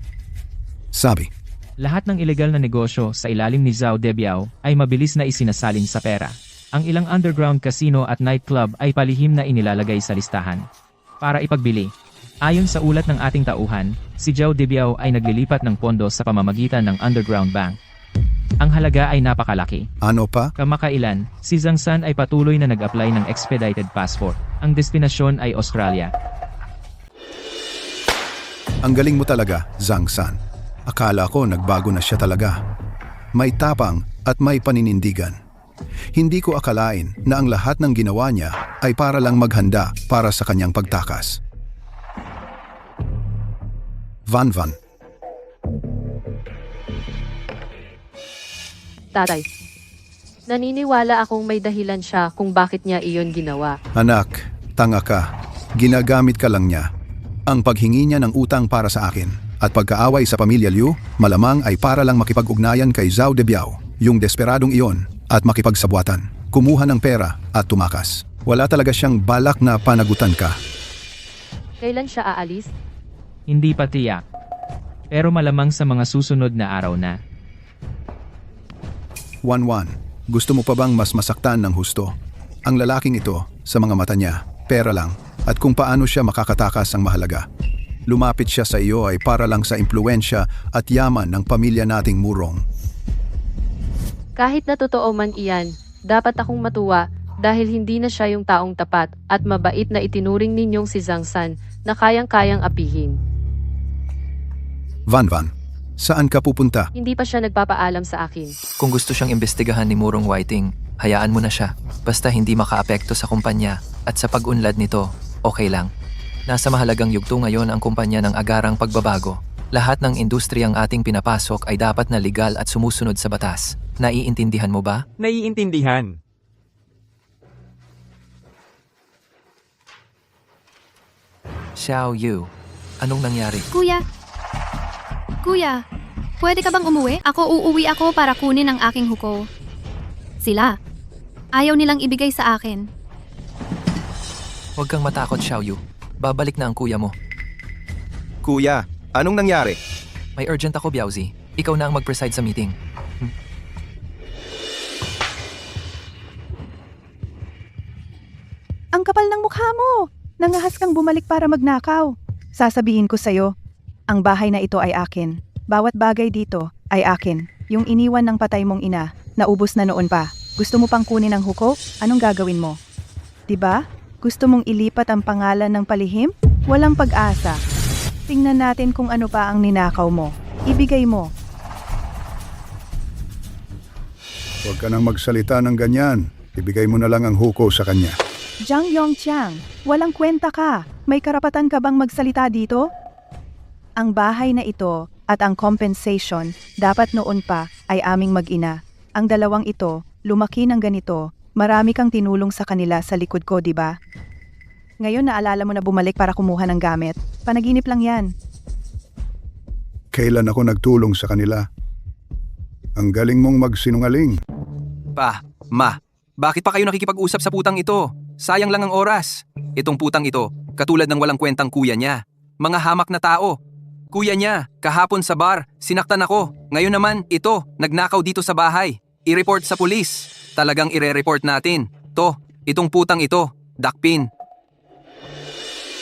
Sabi, lahat ng ilegal na negosyo sa ilalim ni Zhao Debiao ay mabilis na isinasalin sa pera. Ang ilang underground casino at nightclub ay palihim na inilalagay sa listahan. Para ipagbili. Ayon sa ulat ng ating tauhan, si Zhao Debiao ay naglilipat ng pondo sa pamamagitan ng underground bank. Ang halaga ay napakalaki. ano pa? Kamakailan, si Zhang San ay patuloy na nag-apply ng expedited passport. Ang destinasyon ay Australia. Ang galing mo talaga, Zhang San. Akala ko nagbago na siya talaga. May tapang at may paninindigan. Hindi ko akalain na ang lahat ng ginawa niya ay para lang maghanda para sa kanyang pagtakas. Van Van. Tatay. Naniniwala akong may dahilan siya kung bakit niya iyon ginawa. Anak, tanga ka. Ginagamit ka lang niya. Ang paghingi niya ng utang para sa akin at pagkaaway sa pamilya Liu, malamang ay para lang makipag-ugnayan kay Zhao Debiao, yung desperadong iyon, at makipagsabwatan. Kumuha ng pera at tumakas. Wala talaga siyang balak na panagutan ka. Kailan siya aalis? Hindi pa tiyak. Pero malamang sa mga susunod na araw na. Wan, gusto mo pa bang mas masaktan ng husto? Ang lalaking ito, sa mga mata niya, pera lang, at kung paano siya makakatakas ang mahalaga. Lumapit siya sa iyo ay para lang sa impluensya at yaman ng pamilya nating Murong. Kahit na totoo man iyan, dapat akong matuwa dahil hindi na siya yung taong tapat at mabait na itinuring ninyong si Zhang San na kayang-kayang apihin. Van, saan ka pupunta? Hindi pa siya nagpapaalam sa akin. Kung gusto siyang imbestigahan ni Murong Whiting, hayaan mo na siya. Basta hindi makaapekto sa kumpanya at sa pag-unlad nito, okay lang. Nasa mahalagang yugto ngayon ang kumpanya ng agarang pagbabago. Lahat ng industriyang ating pinapasok ay dapat na legal at sumusunod sa batas. Naiintindihan mo ba? Naiintindihan. Xiao Yu, anong nangyari? Kuya, pwede ka bang umuwi? Uuwi ako para kunin ang aking huko. Sila. Ayaw nilang ibigay sa akin. Huwag kang matakot, Xiao Yu. Babalik na ang kuya mo. Kuya, anong nangyari? May urgent ako, Biaozi. Ikaw na ang mag-preside sa meeting. Ang kapal ng mukha mo! Nangahas kang bumalik para magnakaw. Sasabihin ko sa'yo, ang bahay na ito ay akin. Bawat bagay dito ay akin. Yung iniwan ng patay mong ina, naubos na noon pa. Gusto mo pang kunin ang huko? Anong gagawin mo? Diba? Gusto mong ilipat ang pangalan ng palihim? Walang pag-asa. Tingnan natin kung ano pa ang ninakaw mo. Ibigay mo. Huwag ka nang magsalita ng ganyan. Ibigay mo na lang ang huko sa kanya. Zhang Yongqiang, walang kwenta ka. May karapatan ka bang magsalita dito? Ang bahay na ito at ang compensation dapat noon pa ay aming mag-ina. Ang dalawang ito, lumaki ng ganito, marami kang tinulong sa kanila sa likod ko, di ba? Ngayon naalala mo na bumalik para kumuha ng gamit. Panaginip lang yan. Kailan ako nagtulong sa kanila? Ang galing mong magsinungaling. Pa, ma, bakit pa kayo nakikipag-usap sa putang ito? Sayang lang ang oras. Itong putang ito, katulad ng walang kwentang kuya niya. Mga hamak na tao. Kuya niya, kahapon sa bar, sinaktan ako. Ngayon naman, ito, nagnakaw dito sa bahay. I-report sa pulis. Talagang ire-report natin. Itong putang ito, dakpin.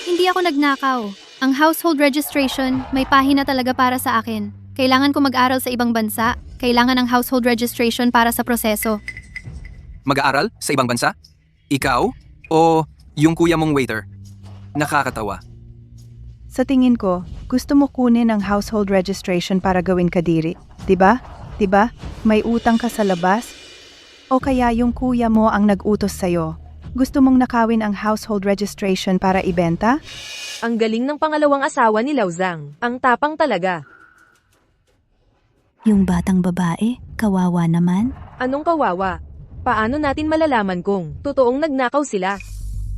Hindi ako nagnakaw. Ang household registration, may pahina talaga para sa akin. Kailangan ko mag-aral sa ibang bansa. Kailangan ng household registration para sa proseso. Mag-aaral sa ibang bansa? Ikaw? O yung kuya mong waiter? Nakakatawa. Sa tingin ko, gusto mo kunin ang household registration para gawin kadiri. Diba? Diba? May utang ka sa labas? O kaya yung kuya mo ang nag-utos sa'yo? Gusto mong nakawin ang household registration para ibenta? Ang galing ng pangalawang asawa ni Lao Zhang. Ang tapang talaga. Yung batang babae, kawawa naman. Anong kawawa? Paano natin malalaman kung totoong nagnakaw sila?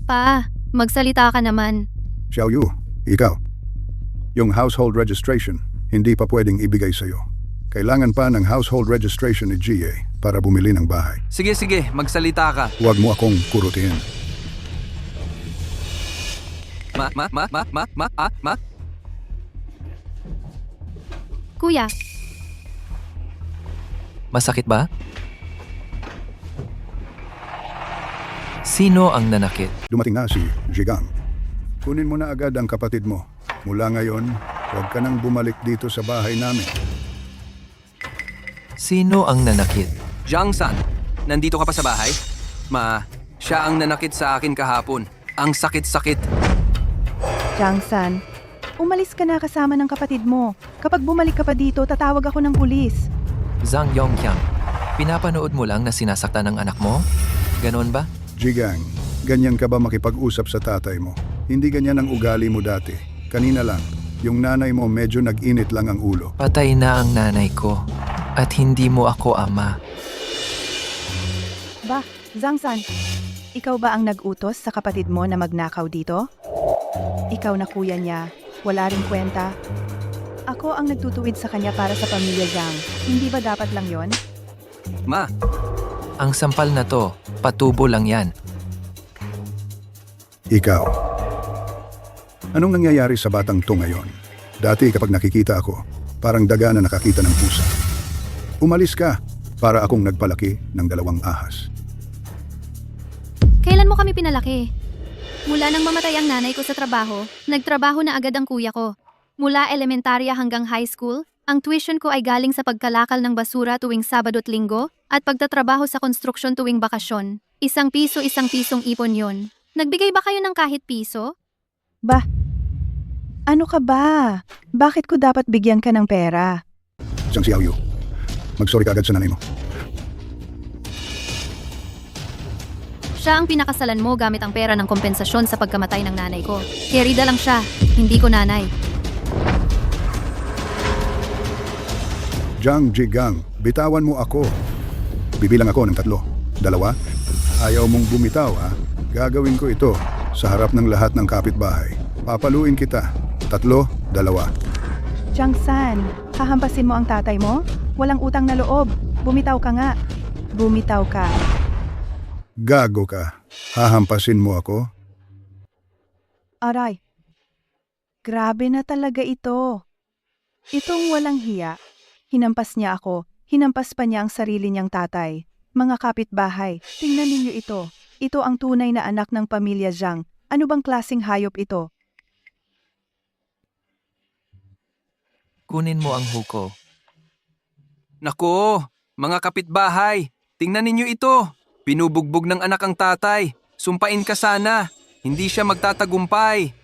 Pa, magsalita ka naman. Xiao Yu, ikaw. Yung household registration, hindi pa pwedeng ibigay sa'yo. Kailangan pa ng household registration ni GA. para bumili ng bahay. Sige, magsalita ka. Huwag mo akong kurutin. Ma? Kuya, Masakit ba? Sino ang nanakit? Dumating na si Jigang. Kunin mo na agad ang kapatid mo. Mula ngayon, huwag ka nang bumalik dito sa bahay namin. Sino ang nanakit? Jiang-san, nandito ka pa sa bahay? Siya ang nanakit sa akin kahapon. Ang sakit-sakit. Jiang-san, umalis ka na kasama ng kapatid mo. Kapag bumalik ka pa dito, tatawag ako ng pulis. Zhang Yongqiang, pinapanood mo lang na sinasaktan ng anak mo? Ganon ba? Jigang, ganyan ka ba makipag-usap sa tatay mo? Hindi ganyan ang ugali mo dati. Kanina lang, yung nanay mo medyo nag-init lang ang ulo. Patay na ang nanay ko. At hindi mo ako ama. Ba, Zhang-san, ikaw ba ang nag-utos sa kapatid mo na magnakaw dito? Ikaw na kuya niya, wala ring kwenta. Ako ang nagtutuwid sa kanya para sa pamilya Zhang. Hindi ba dapat lang yon? Ma, Ang sampal na to, patubo lang yan. Ikaw. Anong nangyayari sa batang to ngayon? Dati kapag nakikita ako, parang daga na nakakita ng pusa. Umalis ka para akong nagpalaki ng 2 ahas. kailan mo kami pinalaki? Mula nang mamatay ang nanay ko sa trabaho, nagtrabaho na agad ang kuya ko. Mula elementarya hanggang high school, ang tuition ko ay galing sa pagkalakal ng basura tuwing Sabado at Linggo at pagtatrabaho sa konstruksyon tuwing bakasyon. 1 piso, 1 pisong ipon yon. Nagbigay ba kayo ng kahit piso? Ba, ano ka ba? Bakit ko dapat bigyan ka ng pera? Zhang Xiaoyu, mag-sorry ka agad sa nanay mo. Siya ang pinakasalan mo gamit ang pera ng kompensasyon sa pagkamatay ng nanay ko. Kerida lang siya, hindi ko nanay. Zhang Jigang, bitawan mo ako. Bibilang ako ng 3. 2. Ayaw mong bumitaw, ha? Gagawin ko ito sa harap ng lahat ng kapitbahay. Papaluin kita. 3, 2. Jiang-san, hahampasin mo ang tatay mo? Walang utang na loob. Bumitaw ka nga. Bumitaw ka. Gago ka. Hahampasin mo ako? Aray. Grabe na talaga ito. Itong walang hiya. Hinampas niya ako. Hinampas pa niya ang sarili niyang tatay. Mga kapitbahay, tingnan ninyo ito. Ito ang tunay na anak ng pamilya Zhang. Ano bang klaseng hayop ito? Kunin mo ang huko. nako, mga kapitbahay, tingnan ninyo ito. Pinubugbog ng anak ang tatay. Sumpain ka sana. Hindi siya magtatagumpay.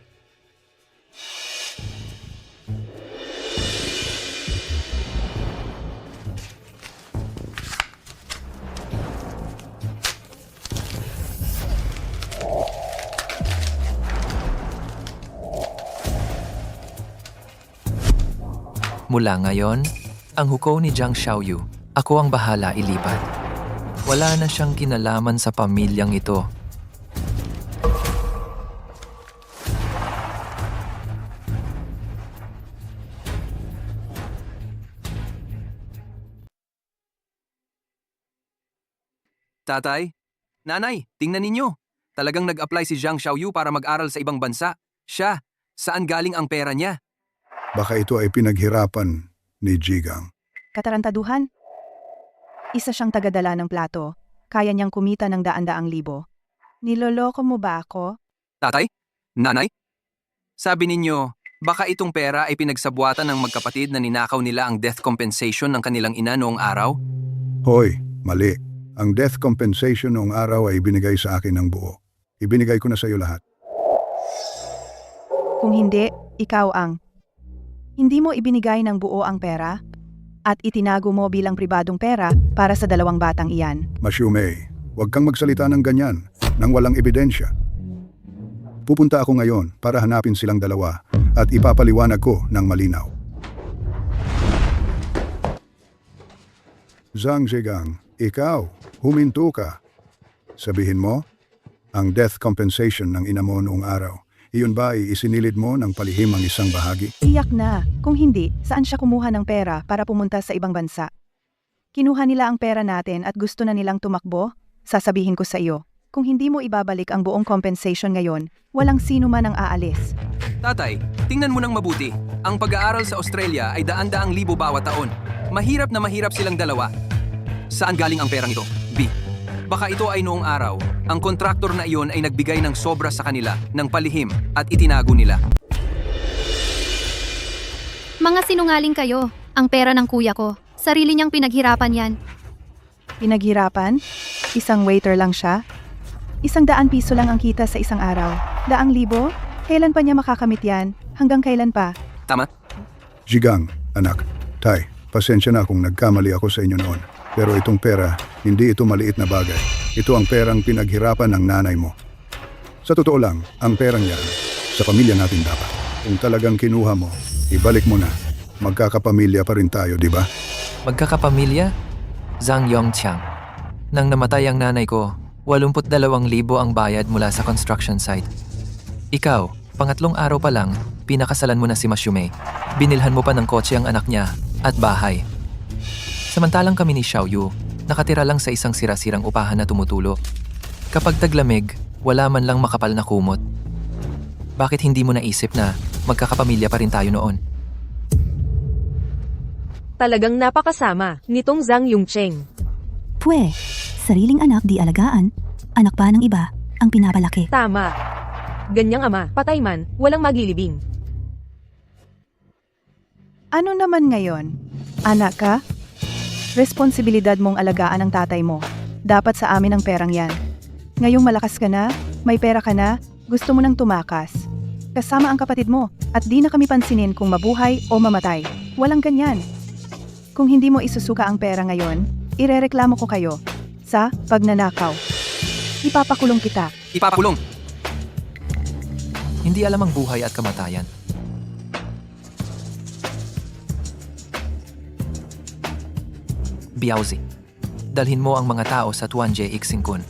Mula ngayon, ang huko ni Zhang Xiaoyu, ako ang bahala ilipat. Wala na siyang kinalaman sa pamilyang ito. Tatay, nanay, tingnan ninyo. Talagang nag-apply si Zhang Xiaoyu para mag-aral sa ibang bansa. Siya, saan galing ang pera niya? Baka ito ay pinaghirapan ni Jigang. Katarantaduhan? Isa siyang tagadala ng plato. Kaya niyang kumita ng 100,000. Niloloko mo ba ako? Tatay? Nanay? Sabi ninyo, baka itong pera ay pinagsabuatan ng magkapatid na ninakaw nila ang death compensation ng kanilang ina noong araw? Hoy, mali. Ang death compensation noong araw ay ibinigay sa akin ng buo. Ibinigay ko na sa iyo lahat. Kung hindi, ikaw ang. Hindi mo ibinigay ng buo ang pera? At itinago mo bilang pribadong pera para sa 2 batang iyan. Masyumei, huwag kang magsalita ng ganyan nang walang ebidensya. Pupunta ako ngayon para hanapin silang 2 at ipapaliwanag ko ng malinaw. Zhang Jigang, ikaw, huminto ka. Sabihin mo, ang death compensation ng ina mo noong araw, iyon ba ay isinilid mo ng palihim ang isang bahagi? Iyak na. Kung hindi, saan siya kumuha ng pera para pumunta sa ibang bansa? Kinuha nila ang pera natin at gusto na nilang tumakbo? Sasabihin ko sa iyo, kung hindi mo ibabalik ang buong compensation ngayon, walang sino man ang aalis. Tatay, tingnan mo nang mabuti. Ang pag-aaral sa Australia ay daan-daang libo bawat taon. Mahirap na mahirap silang dalawa. Saan galing ang perang ito? B. Baka ito ay noong araw, ang kontraktor na iyon ay nagbigay ng sobra sa kanila, ng palihim, at itinago nila. Mga sinungaling kayo. Ang pera ng kuya ko. Sarili niyang pinaghirapan yan. Pinaghirapan? Isang waiter lang siya? 100 piso lang ang kita sa isang araw. 100,000? Kailan pa niya makakamit yan? Hanggang kailan pa? Tama? Jigang, anak. Tay, pasensya na kung nagkamali ako sa inyo noon. Pero itong pera, hindi ito maliit na bagay. Ito ang perang pinaghirapan ng nanay mo. Sa totoo lang, ang perang yan, sa pamilya natin dapat. Kung talagang kinuha mo, ibalik mo na. Magkakapamilya pa rin tayo, di ba? Magkakapamilya? Zhang Yongqiang. Nang namatay ang nanay ko, 82,000 ang bayad mula sa construction site. Ikaw, pangatlong araw pa lang, pinakasalan mo na si Masyume. Binilhan mo pa ng kotse ang anak niya at bahay. Samantalang kami ni Xiaoyu, nakatira lang sa isang sira-sirang upahan na tumutulo. Kapag taglamig, wala man lang makapal na kumot. Bakit hindi mo naisip na magkakapamilya pa rin tayo noon? Talagang napakasama nitong Zhang Yongcheng. Pwe, sariling anak di alagaan. Anak pa ng iba, ang pinapalaki. Tama. Ganyang ama, patay man, walang maglilibing. Ano naman ngayon? Anak ka? Responsibilidad mong alagaan ang tatay mo. Dapat sa amin ang perang yan. Ngayong malakas ka na, may pera ka na, gusto mo nang tumakas. Kasama ang kapatid mo, at di na kami pansinin kung mabuhay o mamatay. Walang ganyan. Kung hindi mo isusuka ang pera ngayon, irereklamo ko kayo sa pagnanakaw. Ipapakulong kita. Ipapakulong! Hindi alam ang buhay at kamatayan. Biaozi. Dalhin mo ang mga tao sa Tuanje Ixingkun.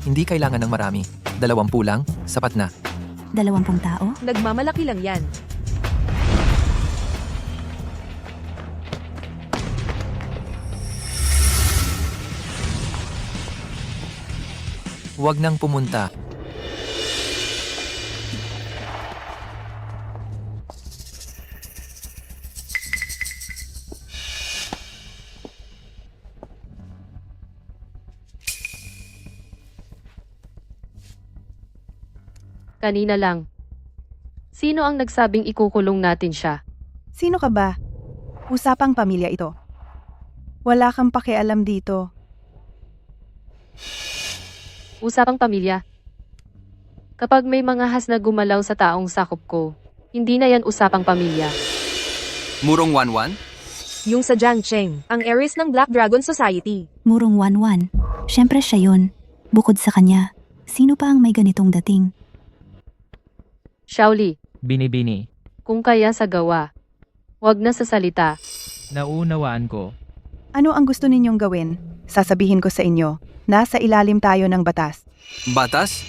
Hindi kailangan ng marami. 20 lang, sapat na. 20 tao? Nagmamalaki lang yan. Huwag nang pumunta. Kanina lang. Sino ang nagsabing ikukulong natin siya? Sino ka ba? Usapang pamilya ito. Wala kang pakialam dito. Usapang pamilya. Kapag may mga has na gumalaw sa taong sakop ko, hindi na yan usapang pamilya. Murong Wanwan? Yung sa Jiang Cheng, ang heiress ng Black Dragon Society. Murong Wanwan. Siyempre siya yun. Bukod sa kanya, sino pa ang may ganitong dating? Xiaoli, Binibini. kung kaya sa gawa, wag na sa salita. Naunawaan ko. Ano ang gusto ninyong gawin? Sasabihin ko sa inyo, nasa ilalim tayo ng batas. Batas?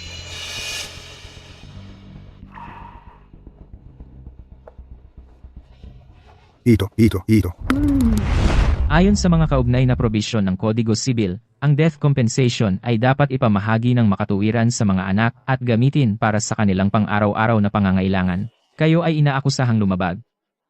Ito. Ayon sa mga kaugnay na probisyon ng Kodigo Sibil, ang death compensation ay dapat ipamahagi ng makatuwiran sa mga anak at gamitin para sa kanilang pang-araw-araw na pangangailangan. Kayo ay inaakusahang lumabag.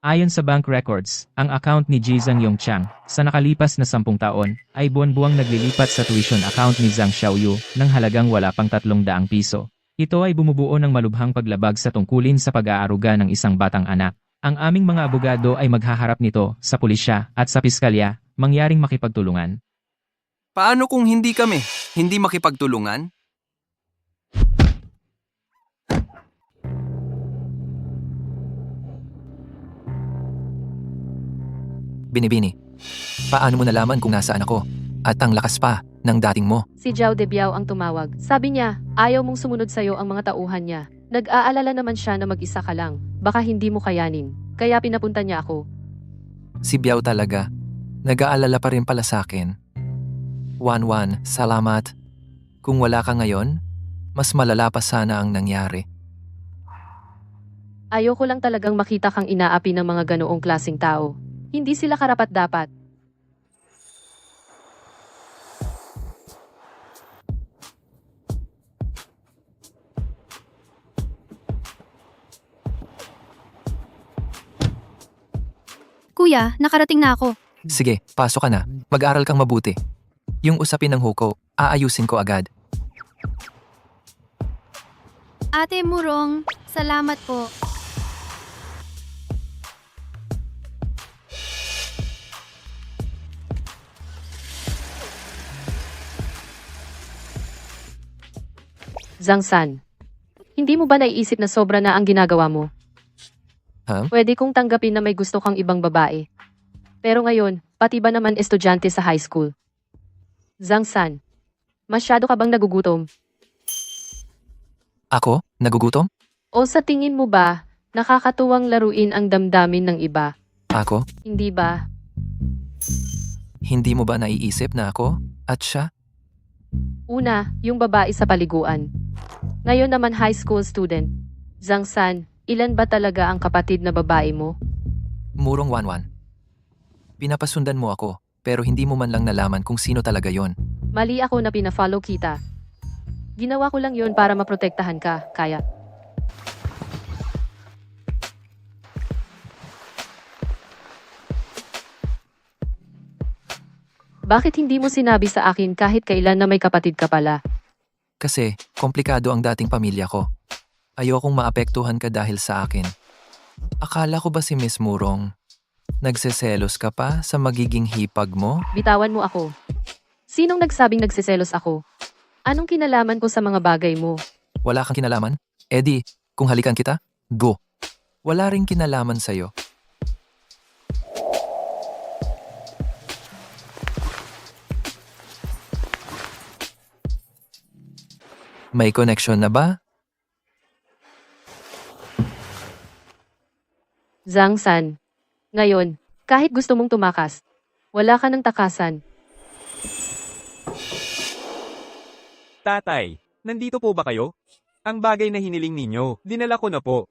Ayon sa bank records, ang account ni Zhang Yongqiang sa nakalipas na 10 taon ay buwan-buwang naglilipat sa tuition account ni Zhang Xiaoyu ng halagang wala pang 300 piso. Ito ay bumubuo ng malubhang paglabag sa tungkulin sa pag-aaruga ng isang batang anak. Ang aming mga abogado ay maghaharap nito sa pulisya at sa piskalya, mangyaring makipagtulungan. Paano kung hindi kami? Hindi makipagtulungan? Binibini. Paano mo nalaman kung nasaan ako? At ang lakas pa ng dating mo. Si Zhao Debiao ang tumawag. Sabi niya, ayaw mong sumunod sa'yo ang mga tauhan niya. Nag-aalala naman siya na mag-isa ka lang. Baka hindi mo kayanin. Kaya pinapunta niya ako. Si Biao talaga. Nag-aalala pa rin pala sa akin. Wanwan, salamat. Kung wala ka ngayon, mas malala pa sana ang nangyari. Ayoko lang talagang makita kang inaapi ng mga ganoong klaseng tao. Hindi sila karapat-dapat. Kuya, nakarating na ako. Sige, pasok ka na. Mag-aral kang mabuti. Yung usapin ng huko, aayusin ko agad. Ate Murong, salamat po. Zhangsan, hindi mo ba naiisip na sobra na ang ginagawa mo? Ha? Pwede kong tanggapin na may gusto kang ibang babae. Pero ngayon, pati ba naman estudyante sa high school? Zhangsan, masyado ka bang nagugutom? Ako? Nagugutom? O sa tingin mo ba, nakakatuwang laruin ang damdamin ng iba? Ako? Hindi ba? Hindi mo ba naiisip na ako at siya? Una, yung babae sa paliguan. Ngayon naman high school student. Zhangsan, ilan ba talaga ang kapatid na babae mo? Murong Wanwan. Pinapasundan mo ako, pero hindi mo man lang nalaman kung sino talaga yon. Mali ako na pina-follow kita. Ginawa ko lang yon para maprotektahan ka, kaya. Bakit hindi mo sinabi sa akin kahit kailan na may kapatid ka pala? Kasi, komplikado ang dating pamilya ko. Ayokong maapektuhan ka dahil sa akin. Akala ko ba si Miss Murong? Nagseselos ka pa sa magiging hipag mo? Bitawan mo ako. Sinong nagsabing nagsiselos ako? Anong kinalaman ko sa mga bagay mo? Wala kang kinalaman? Eddie, kung halikan kita, go. Wala ring kinalaman sa'yo. May connection na ba? Zhangsan. Ngayon, kahit gusto mong tumakas, wala ka ng takasan. Tatay, nandito po ba kayo? Ang bagay na hiniling ninyo, dinala ko na po.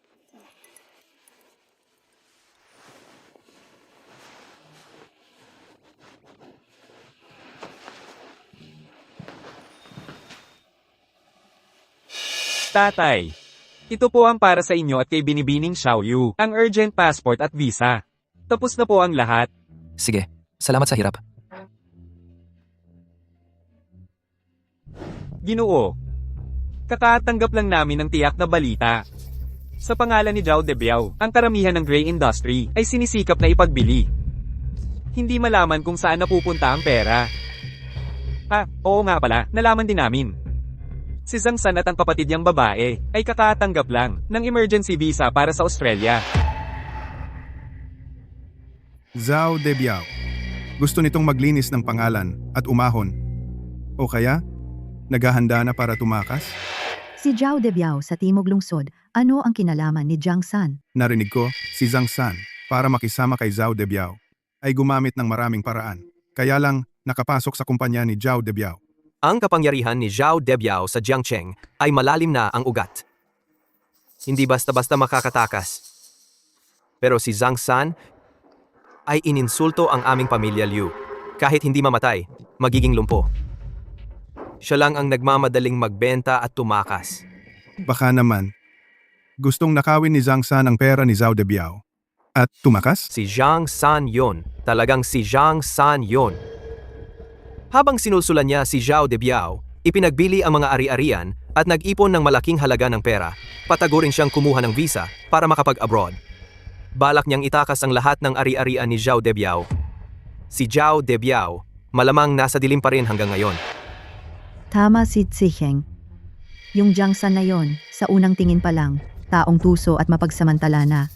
Tatay, ito po ang para sa inyo at kay Binibining Xiaoyu, ang urgent passport at visa. Tapos na po ang lahat. Sige, salamat sa hirap. Ginoo, kakatanggap lang namin ng tiyak na balita. Sa pangalan ni Zhao Debiao, ang karamihan ng gray industry ay sinisikap na ipagbili. Hindi malaman kung saan napupunta ang pera. Oo nga pala, nalaman din namin. Si Zhangsan at ang kapatid niyang babae ay kakatanggap lang ng emergency visa para sa Australia. Zhao Debiao. Gusto nitong maglinis ng pangalan at umahon. O kaya, naghahanda na para tumakas? Si Zhao Debiao sa Timog Lungsod, ano ang kinalaman ni Zhangsan? Narinig ko, si Zhangsan, para makisama kay Zhao Debiao, ay gumamit ng maraming paraan. Kaya lang, nakapasok sa kumpanya ni Zhao Debiao. Ang kapangyarihan ni Zhao Debiao sa Jiangcheng ay malalim na ang ugat. Hindi basta-basta makakatakas. Pero si Zhangsan ay ininsulto ang aming pamilya Liu. Kahit hindi mamatay, magiging lumpo. Siya lang ang nagmamadaling magbenta at tumakas. Baka naman, gustong nakawin ni Zhangsan ang pera ni Zhao Debiao. At tumakas? Si Zhang San yon. Talagang si Zhang San yon. Habang sinulsulan niya si Zhao Debiao, ipinagbili ang mga ari-arian at nag-ipon ng malaking halaga ng pera. Patagurin siyang kumuha ng visa para makapag-abroad. Balak niyang itakas ang lahat ng ari-arian ni Zhao Debiao. Si Zhao Debiao, malamang nasa dilim pa rin hanggang ngayon. Tama si Ziheng. Yung Zhangsan na yon, sa unang tingin pa lang, taong tuso at mapagsamantala na.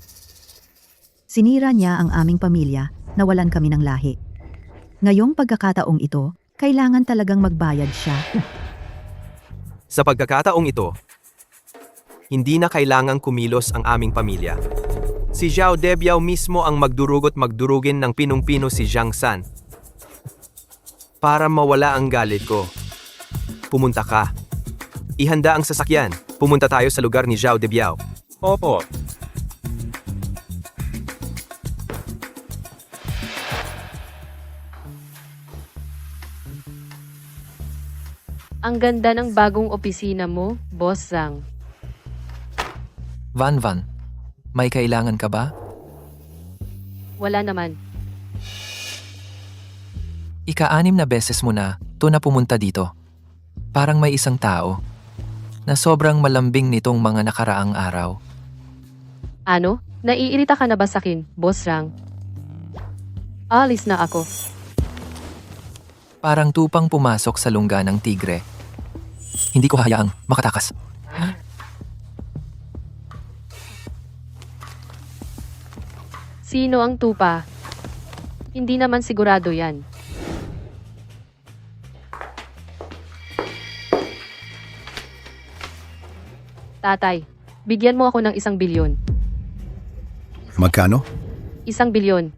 Sinira niya ang aming pamilya, nawalan kami ng lahi. Ngayong pagkakataong ito, kailangan talagang magbayad siya. Sa pagkakataong ito, hindi na kailangang kumilos ang aming pamilya. Si Zhao Debiao mismo ang magdurugin ng pinung-pino si Zhangsan. Para mawala ang galit ko, pumunta ka. Ihanda ang sasakyan. Pumunta tayo sa lugar ni Zhao Debiao. Opo. Ang ganda ng bagong opisina mo, Boss Zhang. Van, may kailangan ka ba? Wala naman. Ika-6 na beses mo na to na pumunta dito. Parang may isang tao na sobrang malambing nitong mga nakaraang araw. Ano? Naiirita ka na ba sakin, Boss Rang? Alis na ako. Parang tupang pumasok sa lungga ng tigre. Hindi ko hayaang makatakas. Sino ang tupa? Hindi naman sigurado yan. Tatay, bigyan mo ako ng 1 bilyon. Magkano? 1 bilyon.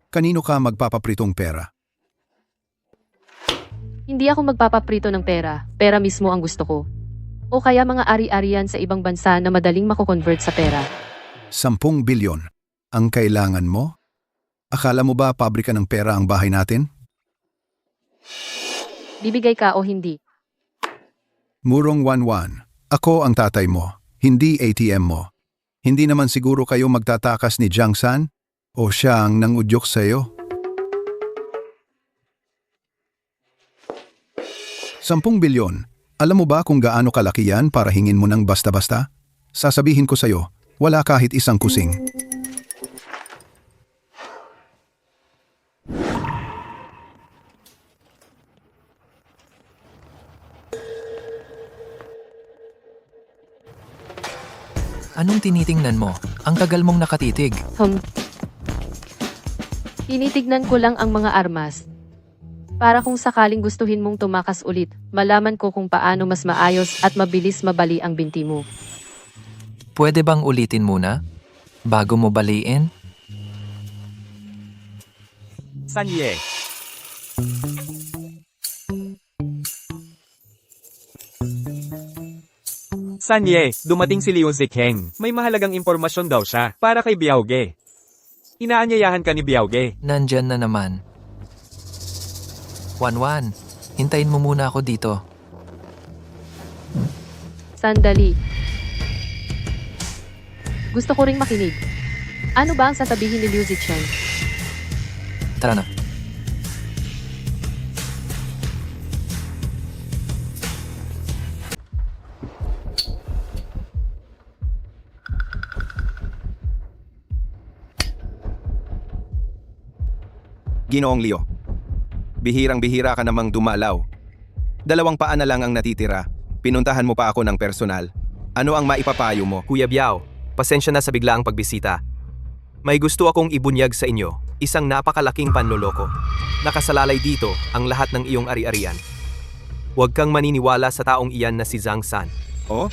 Kanino ka magpapapritong pera? Hindi ako magpapaprito ng pera, pera mismo ang gusto ko. O kaya mga ari-arian sa ibang bansa na madaling mako-convert sa pera. 10 bilyon. Ang kailangan mo? Akala mo ba pabrika ng pera ang bahay natin? Bibigay ka o hindi? Murong 11. Ako ang tatay mo, hindi ATM mo. Hindi naman siguro kayo magtatakas ni Jiang San? O siya ang nangudyok sa'yo? 10 bilyon. Alam mo ba kung gaano kalaki yan para hingin mo ng basta-basta? Sasabihin ko sa'yo, wala kahit isang kusing. Anong tinitingnan mo? Ang tagal mong nakatitig. Tinitignan ko lang ang mga armas. Para kung sakaling gustuhin mong tumakas ulit, malaman ko kung paano mas maayos at mabilis mabali ang binti mo. Pwede bang ulitin muna? Bago mo baliin? Sanye. Sanye, dumating si Liu Zikheng. May mahalagang impormasyon daw siya para kay Biaoge. Inaanyayahan ka ni Biaoge. Nandyan na naman. Wanwan, hintayin mo muna ako dito. Sandali. Gusto ko ring makinig. Ano ba ang sasabihin ni Liu Zicheng? Tara na. Ginoong Leo, bihirang-bihira ka namang dumalaw. 2 paa na lang ang natitira. Pinuntahan mo pa ako ng personal. Ano ang maipapayo mo? Kuya Biao, pasensya na sa biglaang pagbisita. May gusto akong ibunyag sa inyo, isang napakalaking panloloko. Nakasalalay dito ang lahat ng iyong ari-arian. Huwag kang maniniwala sa taong iyan na si Zhang San. Oh?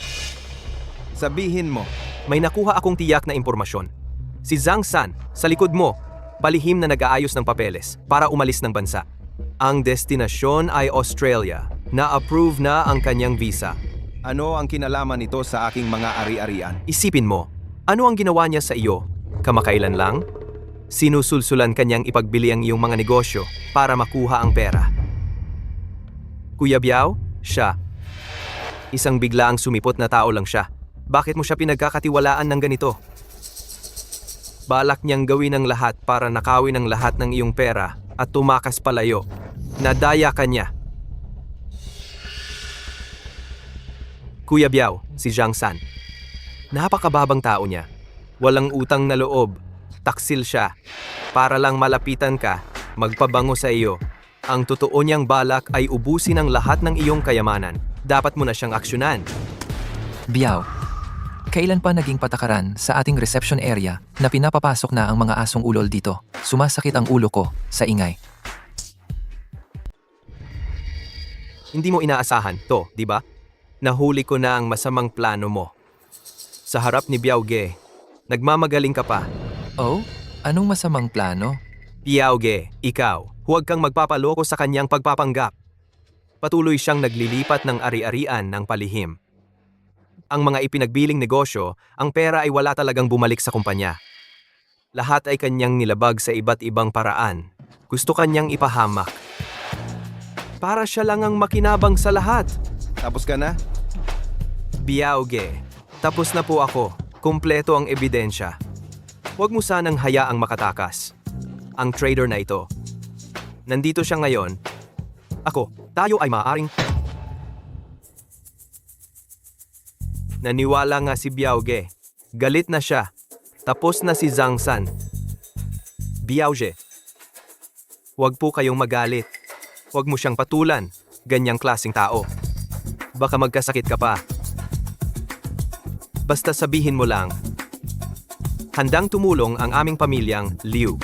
Sabihin mo, may nakuha akong tiyak na impormasyon. Si Zhang San, sa likod mo, palihim na nag-aayos ng papeles para umalis ng bansa. Ang destinasyon ay Australia. Na-approve na ang kanyang visa. Ano ang kinalaman nito sa aking mga ari-arian? Isipin mo, ano ang ginawa niya sa iyo? Kamakailan lang? Sinusulsulan kanyang ipagbili ang iyong mga negosyo para makuha ang pera. Kuya Biao, siya. Isang biglaang sumipot na tao lang siya. Bakit mo siya pinagkakatiwalaan ng ganito? Balak niyang gawin ang lahat para nakawin ang lahat ng iyong pera at tumakas palayo. Nadaya ka niya. Kuya Biao, si Jiang San. Napakababang tao niya. Walang utang na loob. Taksil siya. Para lang malapitan ka, magpabango sa iyo. Ang totoo niyang balak ay ubusin ang lahat ng iyong kayamanan. Dapat mo na siyang aksyonan. Biao, kailan pa naging patakaran sa ating reception area na pinapapasok na ang mga asong ulol dito? Sumasakit ang ulo ko sa ingay. Hindi mo inaasahan to, di ba? Nahuli ko na ang masamang plano mo. Sa harap ni Biaoge, nagmamagaling ka pa. Oh? Anong masamang plano? Biaoge, ikaw, huwag kang magpapaloko sa kanyang pagpapanggap. Patuloy siyang naglilipat ng ari-arian ng palihim. Ang mga ipinagbiling negosyo, ang pera ay wala talagang bumalik sa kumpanya. Lahat ay kanyang nilabag sa iba't ibang paraan. Gusto kanyang ipahamak. Para siya lang ang makinabang sa lahat. Tapos ka na? Biaoge, tapos na po ako. Kumpleto ang ebidensya. Huwag mo sanang hayaang makatakas. ang trader na ito. Nandito siya ngayon. Tayo ay maaaring... Naniwala nga si Biaoge. Galit na siya. Tapos na si Zhang San. Biaoge, huwag po kayong magalit. Huwag mo siyang patulan. Ganyang klaseng tao. Baka magkasakit ka pa. Basta sabihin mo lang. Handang tumulong ang aming pamilyang Liu.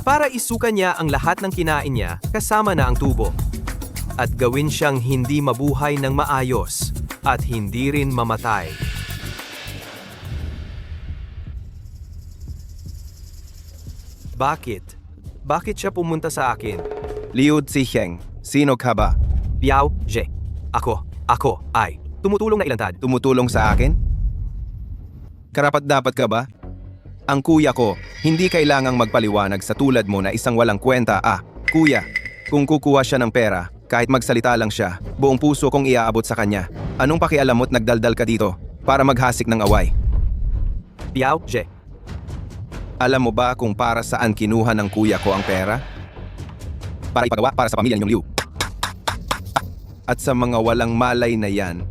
Para isuka niya ang lahat ng kinain niya kasama na ang tubo. At gawin siyang hindi mabuhay ng maayos at hindi rin mamatay. Bakit? Bakit siya pumunta sa akin? Liu Ziheng, sino ka ba? Biao, Je. Ako ay tumutulong na ilantad. Tumutulong sa akin? Karapat-dapat ka ba? Ang kuya ko, hindi kailangang magpaliwanag sa tulad mo na isang walang kwenta. Kuya, kung kukuha siya ng pera, kahit magsalita lang siya, buong puso kong iaabot sa kanya. Anong pakialam mo't nagdaldal ka dito para maghasik ng away? Biao, Je. Alam mo ba kung para saan kinuha ng kuya ko ang pera? Para ipagawa para sa pamilya ninyong Liu. At sa mga walang malay na yan,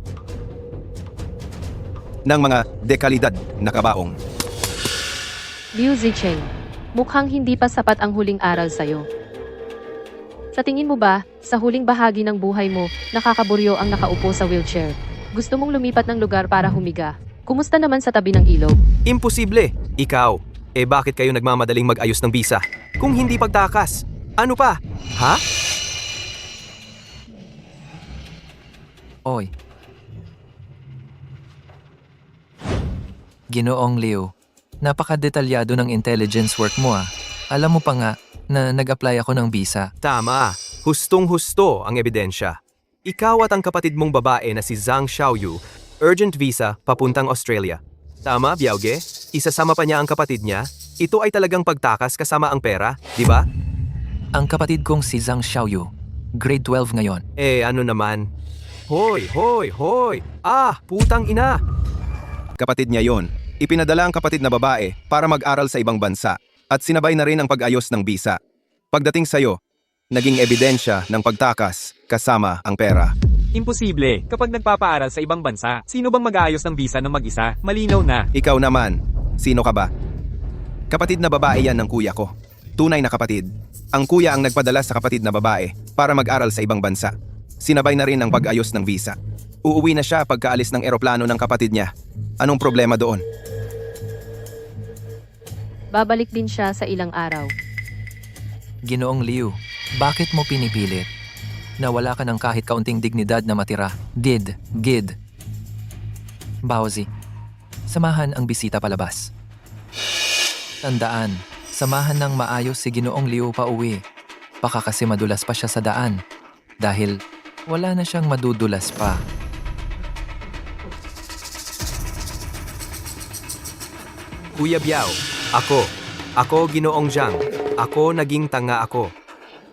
ng mga dekalidad na kabaong. Liu Zicheng, mukhang hindi pa sapat ang huling aral sa'yo. Sa tingin mo ba, sa huling bahagi ng buhay mo, nakakaburyo ang nakaupo sa wheelchair? Gusto mong lumipat ng lugar para humiga? Kumusta naman sa tabi ng ilog? Imposible! Ikaw, bakit kayo nagmamadaling mag-ayos ng bisa? Kung hindi pagtakas, ano pa? Ha? Oy. Ginoong Liu, napaka-detalyado ng intelligence work mo Alam mo pa nga na nag-apply ako ng visa. Tama. Hustong-husto ang ebidensya. Ikaw at ang kapatid mong babae na si Zhang Xiaoyu, urgent visa papuntang Australia. Tama, Biaoge? Isasama pa niya ang kapatid niya? Ito ay talagang pagtakas kasama ang pera, di ba? Ang kapatid kong si Zhang Xiaoyu, grade 12 ngayon. Ano naman? Hoy! Putang ina! Kapatid niya yon. Ipinadala ang kapatid na babae para mag-aral sa ibang bansa at sinabay na rin ang pag-ayos ng bisa. Pagdating sa'yo, naging ebidensya ng pagtakas kasama ang pera. Imposible. Kapag nagpapaaral sa ibang bansa, sino bang mag-aayos ng visa ng mag-isa? Malinaw na. Ikaw naman, sino ka ba? Kapatid na babae yan ng kuya ko. Tunay na kapatid. Ang kuya ang nagpadala sa kapatid na babae para mag-aral sa ibang bansa. Sinabay na rin ang pag-ayos ng visa. Uuwi na siya pagkaalis ng eroplano ng kapatid niya. Anong problema doon? Babalik din siya sa ilang araw. Ginoong Liu, bakit mo pinipilit? Na wala ka ng kahit kaunting dignidad na matira. Gid. Baozi, samahan ang bisita palabas. Tandaan, samahan ng maayos si Ginoong Liu pa uwi. Baka kasi madulas pa siya sa daan. Dahil wala na siyang madudulas pa. Kuya Biao, ako Ginoong Zhang. Ako naging tanga ako.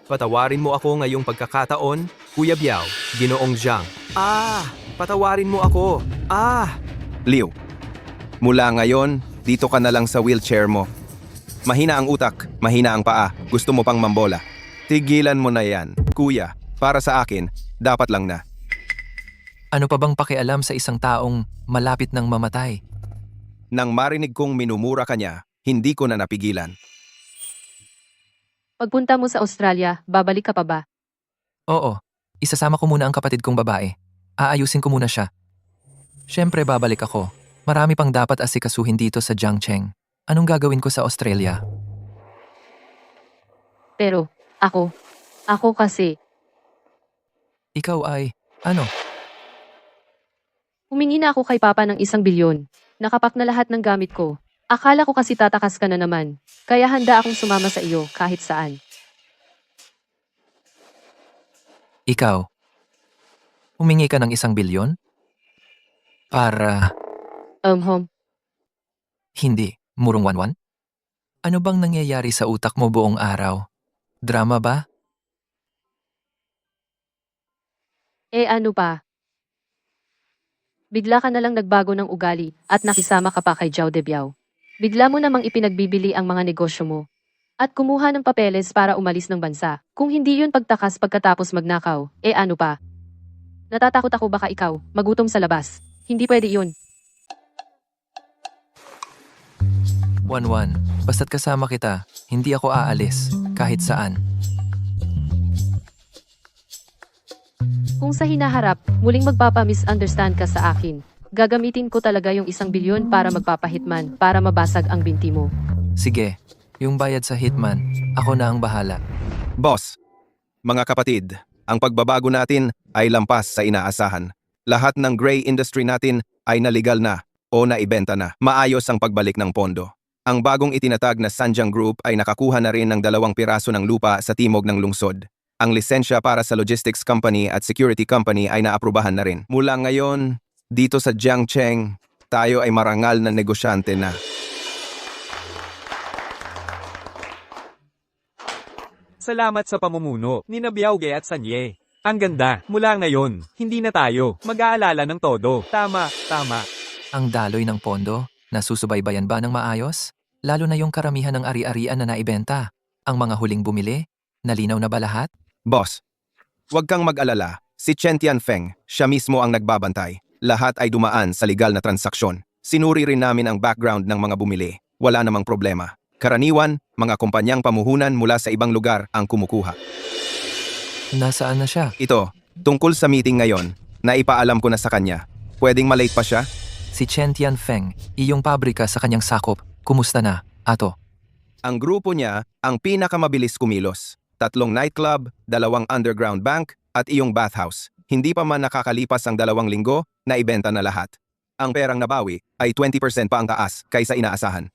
Patawarin mo ako ngayong pagkakataon, Kuya Biao, Ginoong Zhang. Patawarin mo ako. Liu, mula ngayon, dito ka na lang sa wheelchair mo. Mahina ang utak, mahina ang paa, gusto mo pang mambola. Tigilan mo na yan, kuya. Para sa akin, dapat lang na. Ano pa bang pakialam sa isang taong malapit ng mamatay? Nang marinig kong minumura ka niya, hindi ko na napigilan. Pagpunta mo sa Australia, babalik ka pa ba? Oo, isasama ko muna ang kapatid kong babae. Aayusin ko muna siya. Siyempre babalik ako. Marami pang dapat asikasuhin dito sa Jiangcheng. Anong gagawin ko sa Australia? Pero, ako kasi, Ikaw ay, ano? humingi na ako kay Papa ng 1 bilyon. Nakapak na lahat ng gamit ko. Akala ko kasi tatakas ka na naman. Kaya handa akong sumama sa iyo kahit saan. Ikaw? Humingi ka ng 1 bilyon? Para, hindi, Murong Wanwan? Ano bang nangyayari sa utak mo buong araw? Drama ba? Ano pa? Bigla ka na lang nagbago ng ugali at nakisama ka pa kay Zhao Debiao. Bigla mo namang ipinagbibili ang mga negosyo mo. At kumuha ng papeles para umalis ng bansa. Kung hindi yun pagtakas pagkatapos magnakaw, ano pa? Natatakot ako baka ikaw, magutom sa labas. Hindi pwede yun. 1-1. Basta't kasama kita, hindi ako aalis, kahit saan. Kung sa hinaharap, muling magpapa-misunderstand ka sa akin. Gagamitin ko talaga yung 1 bilyon para magpapahitman, para mabasag ang binti mo. Sige, yung bayad sa hitman, ako na ang bahala. Boss, mga kapatid, ang pagbabago natin ay lampas sa inaasahan. Lahat ng gray industry natin ay naligal na o naibenta na. Maayos ang pagbalik ng pondo. Ang bagong itinatag na Sanjiang Group ay nakakuha na rin ng 2 piraso ng lupa sa timog ng lungsod. Ang lisensya para sa logistics company at security company ay naaprubahan na rin. Mula ngayon, dito sa Jiangcheng, tayo ay marangal na negosyante na. Salamat sa pamumuno ni Biaoge at Sanye. Ang ganda, mula ngayon, hindi na tayo mag-aalala ng todo. Tama. Ang daloy ng pondo, nasusubaybayan ba ng maayos? Lalo na yung karamihan ng ari-arian na naibenta. Ang mga huling bumili, nalinaw na ba lahat? Boss, huwag kang mag-alala. Si Chen Tianfeng, siya mismo ang nagbabantay. Lahat ay dumaan sa legal na transaksyon. Sinuri rin namin ang background ng mga bumili. Wala namang problema. Karaniwan, mga kumpanyang pamuhunan mula sa ibang lugar ang kumukuha. Nasaan na siya? Ito, tungkol sa meeting ngayon, naipaalam ko na sa kanya. Pwedeng malate pa siya? Si Chen Tianfeng, iyong pabrika sa kanyang sakop, kumusta na, ato? Ang grupo niya ang pinakamabilis kumilos. 3 nightclub, 2 underground bank, at iyong bathhouse. Hindi pa man nakakalipas ang 2 linggo, naibenta na lahat. Ang perang nabawi ay 20% pa ang taas kaysa inaasahan.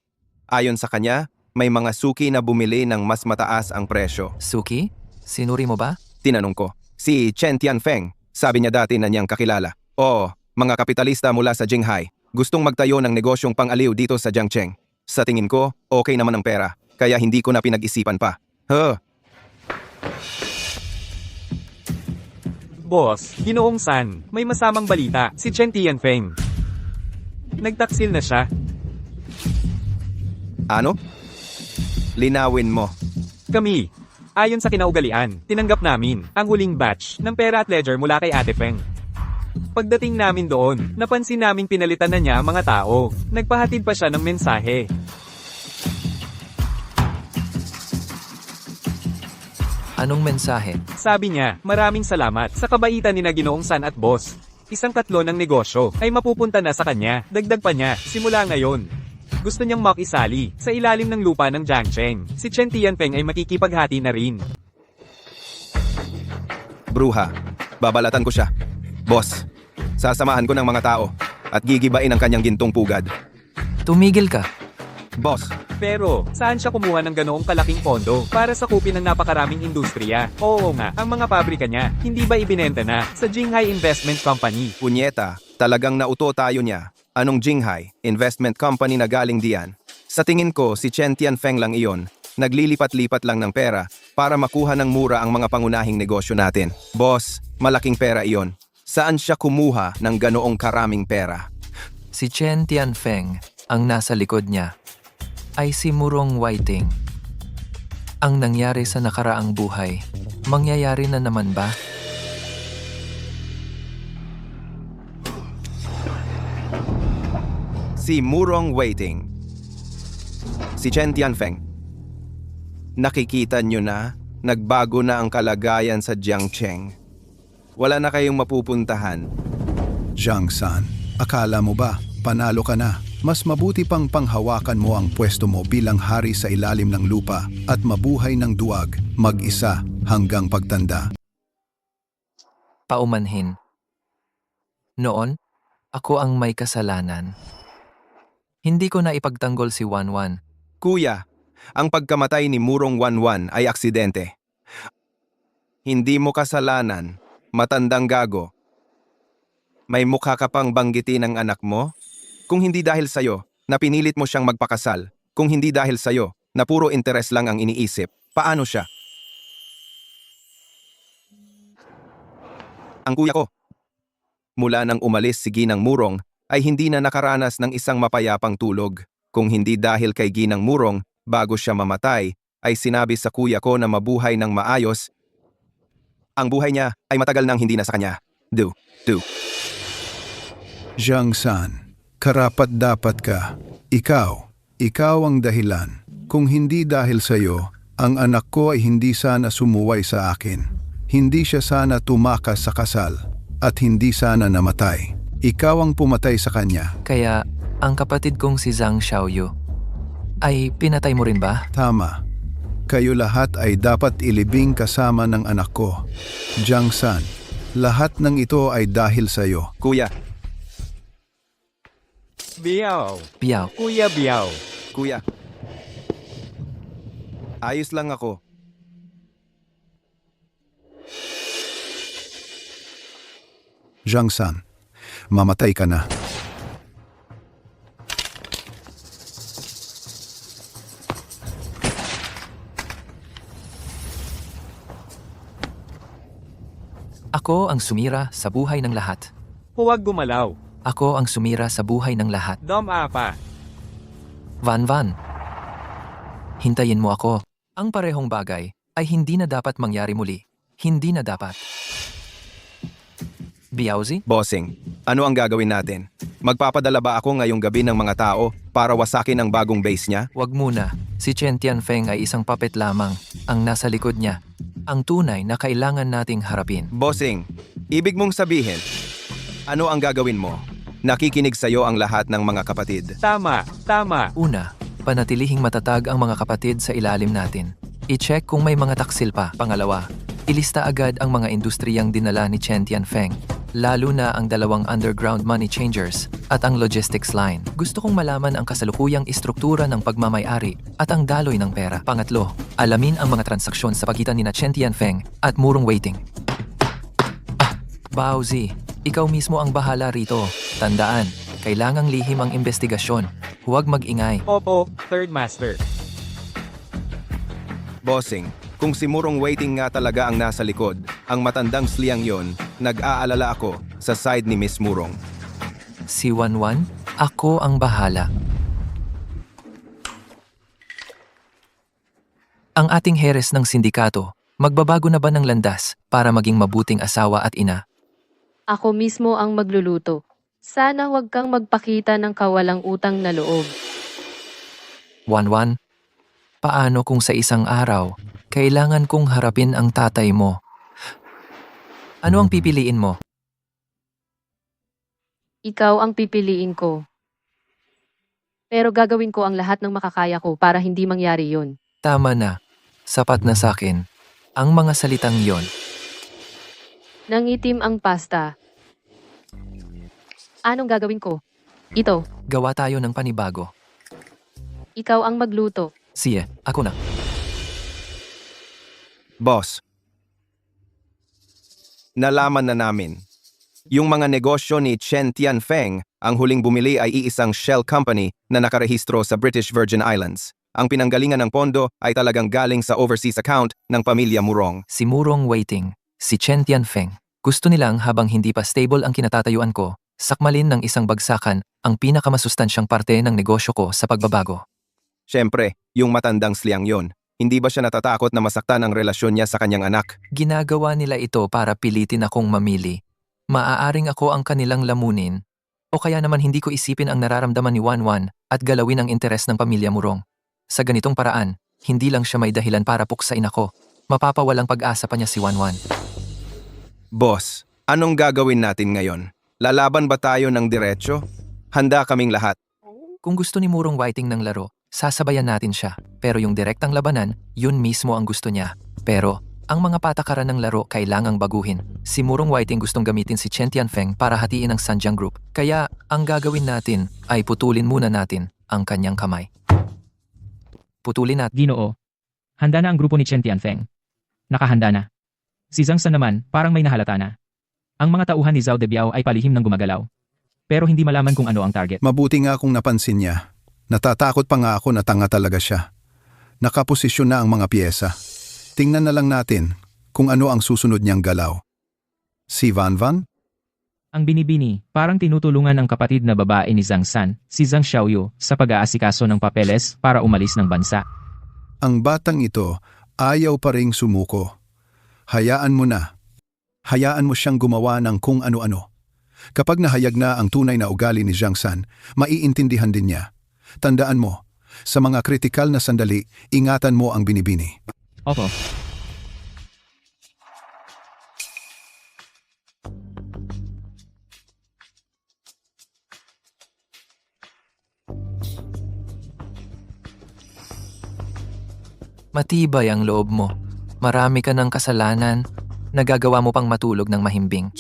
Ayon sa kanya, may mga suki na bumili ng mas mataas ang presyo. Suki? Sinuri mo ba? Tinanong ko. Si Chen Tianfeng, sabi niya dati na niyang kakilala. Oo, mga kapitalista mula sa Jinghai. Gustong magtayo ng negosyong pang-aliw dito sa Jiangcheng. Sa tingin ko, okay naman ang pera, kaya hindi ko na pinag-isipan pa. Boss, Ginoong San, may masamang balita, si Chen Tianfeng. Nagtaksil na siya. Ano? Linawin mo. Kami, ayon sa kinaugalian, tinanggap namin ang huling batch ng pera at ledger mula kay Ate Feng. Pagdating namin doon, napansin namin pinalitan na niya ang mga tao. Nagpahatid pa siya ng mensahe. Anong mensahe? Sabi niya, maraming salamat sa kabaitan ni Ginoong San at Boss. 1 katlo ng negosyo ay mapupunta na sa kanya. Dagdag pa niya, simula ngayon. Gusto niyang makisali sa ilalim ng lupa ng Jiangcheng. Si Chen Tianfeng ay makikipaghati na rin. Bruha, babalatan ko siya. Boss, sasamahan ko ng mga tao at gigibain ang kanyang gintong pugad. Tumigil ka. Boss, Pero, saan siya kumuha ng ganoong kalaking pondo para sakupin ng napakaraming industriya? Oo nga, ang mga pabrika niya, hindi ba ibinenta na sa Jinghai Investment Company? punyeta, talagang nauto tayo niya. Anong Jinghai, investment company na galing diyan? Sa tingin ko, si Chen Tianfeng lang iyon. Naglilipat-lipat lang ng pera para makuha ng mura ang mga pangunahing negosyo natin. Boss, malaking pera iyon. Saan siya kumuha ng ganoong karaming pera? Si Chen Tianfeng, ang nasa likod niya, ay si Murong Whiting. Ang nangyari sa nakaraang buhay, mangyayari na naman ba? Si Murong Waiting. Si Chen Tianfeng. Nakikita nyo na, nagbago na ang kalagayan sa Jiangcheng. Wala na kayong mapupuntahan. Jiang San, akala mo ba, panalo ka na? Mas mabuti pang panghawakan mo ang pwesto mo bilang hari sa ilalim ng lupa at mabuhay ng duwag, mag-isa hanggang pagtanda. Paumanhin. Noon, ako ang may kasalanan. Hindi ko na ipagtanggol si Wanwan. Kuya, ang pagkamatay ni Murong Wanwan ay aksidente. Hindi mo kasalanan, matandang gago. May mukha ka pang banggitin ng anak mo? Kung hindi dahil sa'yo, na pinilit mo siyang magpakasal. Kung hindi dahil sa'yo, na puro interes lang ang iniisip, paano siya? Ang kuya ko. Mula nang umalis si Ginang Murong, ay hindi na nakaranas ng isang mapayapang tulog. Kung hindi dahil kay Ginang Murong, bago siya mamatay, ay sinabi sa kuya ko na mabuhay ng maayos. Ang buhay niya ay matagal nang hindi na sa kanya. Zhang San, karapat-dapat ka. Ikaw ang dahilan. Kung hindi dahil sa'yo, ang anak ko ay hindi sana sumuway sa akin. Hindi siya sana tumakas sa kasal at hindi sana namatay. Ikaw ang pumatay sa kanya. Kaya, ang kapatid kong si Zhang Xiaoyu, ay pinatay mo rin ba? Tama. Kayo lahat ay dapat ilibing kasama ng anak ko. Zhang San, lahat ng ito ay dahil sa'yo. Kuya, Biao. Biao, Kuya Biao. kuya. Ayos lang ako. Zhang San, mamatay ka na. ako ang sumira sa buhay ng lahat. Huwag gumalaw. Ako ang sumira sa buhay ng lahat. Dom Apa. Van. Hintayin mo ako. Ang parehong bagay ay hindi na dapat mangyari muli. Hindi na dapat. Biaozi? Bossing, ano ang gagawin natin? Magpapadala ba ako ngayong gabi ng mga tao para wasakin ang bagong base niya? Wag muna. Si Chen Tianfeng ay isang puppet lamang. Ang nasa likod niya. Ang tunay na kailangan nating harapin. Bossing, ibig mong sabihin, ano ang gagawin mo? Nakikinig sa'yo ang lahat ng mga kapatid. Tama. Una, panatilihing matatag ang mga kapatid sa ilalim natin. I-check kung may mga taksil pa. Pangalawa, ilista agad ang mga industriyang dinala ni Chen Tianfeng, lalo na ang 2 underground money changers at ang logistics line. Gusto kong malaman ang kasalukuyang istruktura ng pagmamayari at ang daloy ng pera. Pangatlo, alamin ang mga transaksyon sa pagitan ni Chen Tianfeng at Murong Waiting. Baozi, ikaw mismo ang bahala rito. Tandaan, kailangang lihim ang investigasyon. Huwag mag-ingay. Opo, Third Master. Bossing, kung si Murong Waiting nga talaga ang nasa likod, ang matandang sliyang yon, nag-aalala ako sa side ni Miss Murong. Si Wanwan, ako ang bahala. Ang ating heres ng sindikato, magbabago na ba ng landas para maging mabuting asawa at ina? Ako mismo ang magluluto. Sana huwag kang magpakita ng kawalang utang na loob. Wanwan, paano kung sa isang araw, kailangan kong harapin ang tatay mo? Ano ang pipiliin mo? Ikaw ang pipiliin ko. Pero gagawin ko ang lahat ng makakaya ko para hindi mangyari yun. Tama na. Sapat na sa akin. Ang mga salitang yon. Nangitim ang pasta. Anong gagawin ko? Ito, Gawa tayo ng panibago. ikaw ang magluto. Sige, ako na. Boss, nalaman na namin. Yung mga negosyo ni Chen Tianfeng, ang huling bumili ay iisang shell company na nakarehistro sa British Virgin Islands. Ang pinanggalingan ng pondo ay talagang galing sa overseas account ng pamilya Murong. Si Murong Waiting, si Chen Tianfeng. Gusto nilang habang hindi pa stable ang kinatatayuan ko, sakmalin ng isang bagsakan ang pinakamasustansyang parte ng negosyo ko sa pagbabago. Siyempre, yung matandang sliyang yon. Hindi ba siya natatakot na masaktan ang relasyon niya sa kanyang anak? Ginagawa nila ito para pilitin akong mamili. Maaaring ako ang kanilang lamunin, o kaya naman hindi ko isipin ang nararamdaman ni Wanwan at galawin ang interes ng pamilya Murong. Sa ganitong paraan, hindi lang siya may dahilan para puksain ako. Mapapawalang pag-asa pa niya si Wanwan. Boss, anong gagawin natin ngayon? Lalaban ba tayo ng diretsyo? Handa kaming lahat. Kung gusto ni Murong Waiting ng laro, sasabayan natin siya. Pero yung direktang labanan, yun mismo ang gusto niya. Pero, ang mga patakaran ng laro kailangang baguhin. Si Murong Waiting gustong gamitin si Chen Tianfeng para hatiin ang Sanjiang Group. Kaya, ang gagawin natin ay putulin muna natin ang kanyang kamay. Putulin natin. Ginoo. Handa na ang grupo ni Chen Tianfeng. Nakahanda na. Si Zhang San naman, parang may nahalata na. Ang mga tauhan ni Zhao Debiao ay palihim ng gumagalaw. Pero hindi malaman kung ano ang target. Mabuti nga kung napansin niya. Natatakot pa nga ako na tanga talaga siya. Nakaposisyon na ang mga piyesa. Tingnan na lang natin kung ano ang susunod niyang galaw. Si Van? Ang binibini, parang tinutulungan ang kapatid na babae ni Zhang San, si Zhang Xiaoyu, sa pag-aasikaso ng papeles para umalis ng bansa. Ang batang ito ayaw pa ring sumuko. Hayaan mo na. Hayaan mo siyang gumawa ng kung ano-ano. Kapag nahayag na ang tunay na ugali ni Zhang San, maiintindihan din niya. Tandaan mo, sa mga kritikal na sandali, ingatan mo ang binibini. Opo. Matibay ang loob mo. Marami ka ng kasalanan. Nagagawa mo pang matulog ng mahimbing.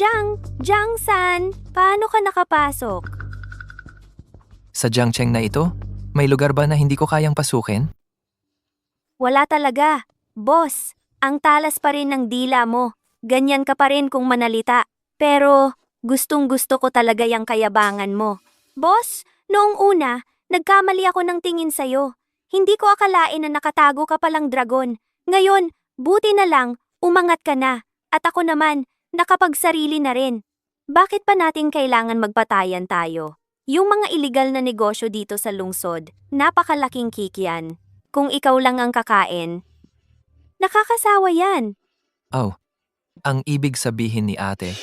Jiang-san, paano ka nakapasok? Sa Jiangcheng na ito, may lugar ba na hindi ko kayang pasukin? Wala talaga. Boss, ang talas pa rin ng dila mo. Ganyan ka pa rin kung manalita. Pero gustong-gusto ko talaga yung kayabangan mo. Boss, noong una, nagkamali ako ng tingin sa'yo. Hindi ko akalain na nakatago ka palang dragon. Ngayon, buti na lang, umangat ka na. At ako naman, nakapagsarili na rin. Bakit pa natin kailangan magpatayan tayo? Yung mga iligal na negosyo dito sa lungsod, napakalaking kikian. Kung ikaw lang ang kakain, nakakasawa yan. Oh, ang ibig sabihin ni ate.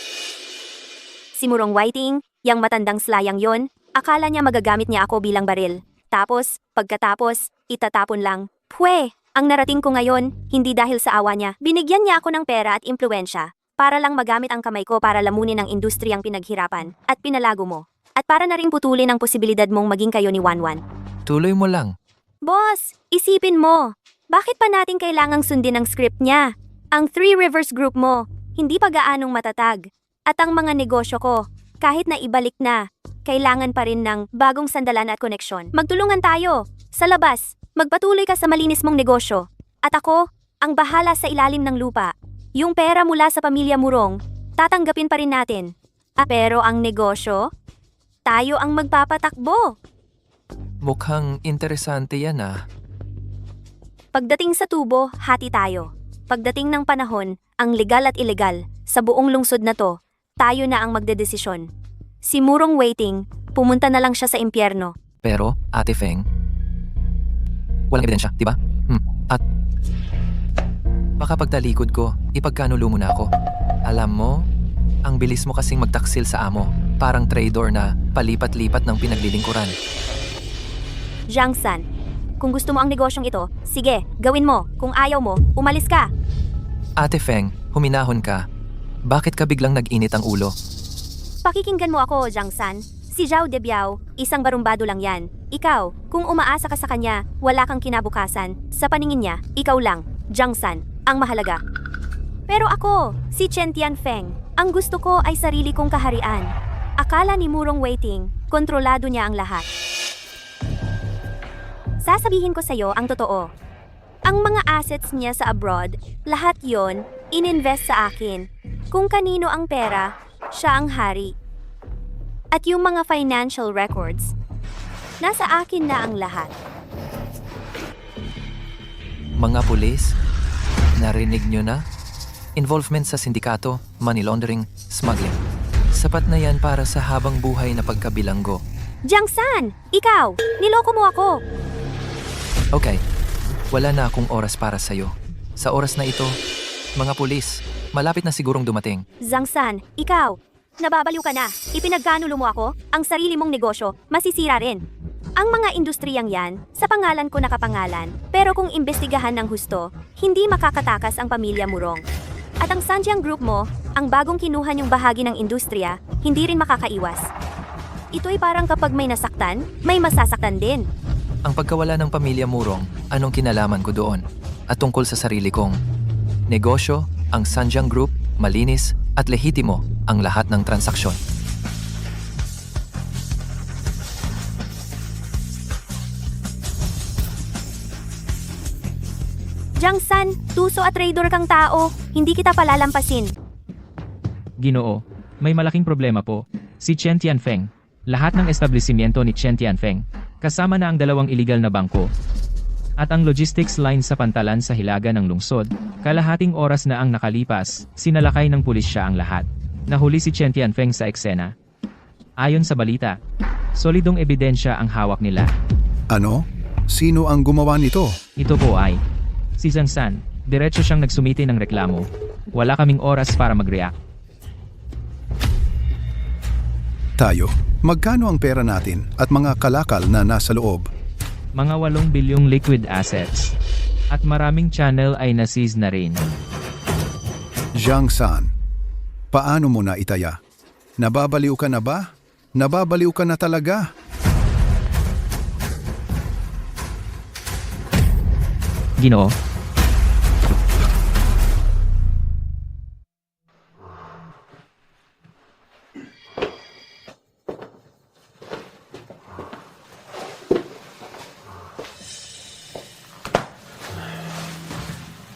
Si Murong Whiting, yang matandang slayang yon, akala niya magagamit niya ako bilang baril. Tapos, pagkatapos, itatapon lang. Pwe, ang narating ko ngayon, hindi dahil sa awa niya. Binigyan niya ako ng pera at impluensya para lang magamit ang kamay ko para lamunin ang industriyang pinaghirapan at pinalago mo. At para na rin putulin ang posibilidad mong maging kayo ni Wanwan. Tuloy mo lang. Boss, isipin mo, bakit pa natin kailangang sundin ang script niya? Ang Three Rivers Group mo, hindi pa gaanong matatag. At ang mga negosyo ko, kahit na ibalik na, kailangan pa rin ng bagong sandalan at koneksyon. Magtulungan tayo. Sa labas, magpatuloy ka sa malinis mong negosyo. At ako, ang bahala sa ilalim ng lupa. Yung pera mula sa pamilya Murong, tatanggapin pa rin natin. Pero ang negosyo, tayo ang magpapatakbo. Mukhang interesante yan ah. Pagdating sa tubo, hati tayo. Pagdating ng panahon, ang legal at ilegal, sa buong lungsod na to, tayo na ang magdedesisyon. Si Murong Waiting, pumunta na lang siya sa impyerno. Pero, Ate Feng, walang ebidensya, di ba? At baka pagtalikod ko, ipagkanulo mo na ako. Alam mo, ang bilis mo kasing magtaksil sa amo. Parang trader na palipat-lipat ng pinaglilingkuran. Zhang San, kung gusto mo ang negosyong ito, sige, gawin mo. Kung ayaw mo, umalis ka. Ate Feng, huminahon ka. Bakit ka biglang nag-init ang ulo? Pakikinggan mo ako, Zhang San. Si Zhao Debiao, isang barumbado lang yan. Ikaw, kung umaasa ka sa kanya, wala kang kinabukasan. Sa paningin niya, ikaw lang, Zhang San, ang mahalaga. Pero ako, si Chen Tianfeng, ang gusto ko ay sarili kong kaharian. Akala ni Murong Waiting, kontrolado niya ang lahat. Sasabihin ko sa'yo ang totoo. Ang mga assets niya sa abroad, lahat yon ininvest sa akin. Kung kanino ang pera, siya ang hari. At yung mga financial records, nasa akin na ang lahat. Mga pulis, narinig nyo na? Involvement sa sindikato, money laundering, smuggling. Sapat na yan para sa habang buhay na pagkabilanggo. Jiang San, ikaw, niloko mo ako. Okay, wala na akong oras para sa'yo. Sa oras na ito, mga pulis, malapit na sigurong dumating. Zhang San, ikaw, nababaliw ka na. Ipinagkanulo mo ako, ang sarili mong negosyo, masisira rin. Ang mga industriyang yan, sa pangalan ko nakapangalan, pero kung imbestigahan ng husto, hindi makakatakas ang pamilya Murong. At ang Sanjiang Group mo, ang bagong kinuha niyong bahagi ng industriya, hindi rin makakaiwas. Ito'y parang kapag may nasaktan, may masasaktan din. Ang pagkawala ng pamilya Murong, anong kinalaman ko doon? At tungkol sa sarili kong negosyo, ang Sanjiang Group, malinis at lehitimo ang lahat ng transaksyon. Jiang San, tuso at trader kang tao, hindi kita palalampasin. Ginoo, may malaking problema po. Si Chen Tianfeng. Lahat ng establishmento ni Chen Tianfeng, kasama na ang 2 iligal na bangko. At ang logistics line sa pantalan sa hilaga ng lungsod, kalahating oras na ang nakalipas, sinalakay ng pulis siya ang lahat. Nahuli si Chen Tianfeng sa eksena. Ayon sa balita, solidong ebidensya ang hawak nila. Ano? Sino ang gumawa nito? Ito po ay si Zhangsan. Diretso siyang nagsumiti ng reklamo. Wala kaming oras para mag-react. Tayo, magkano ang pera natin at mga kalakal na nasa loob? Mga 8 bilyong liquid assets. At maraming channel ay na-seize na rin. Zhang San, paano mo na itaya? Nababaliw ka na ba? Nababaliw ka na talaga? Ginoo,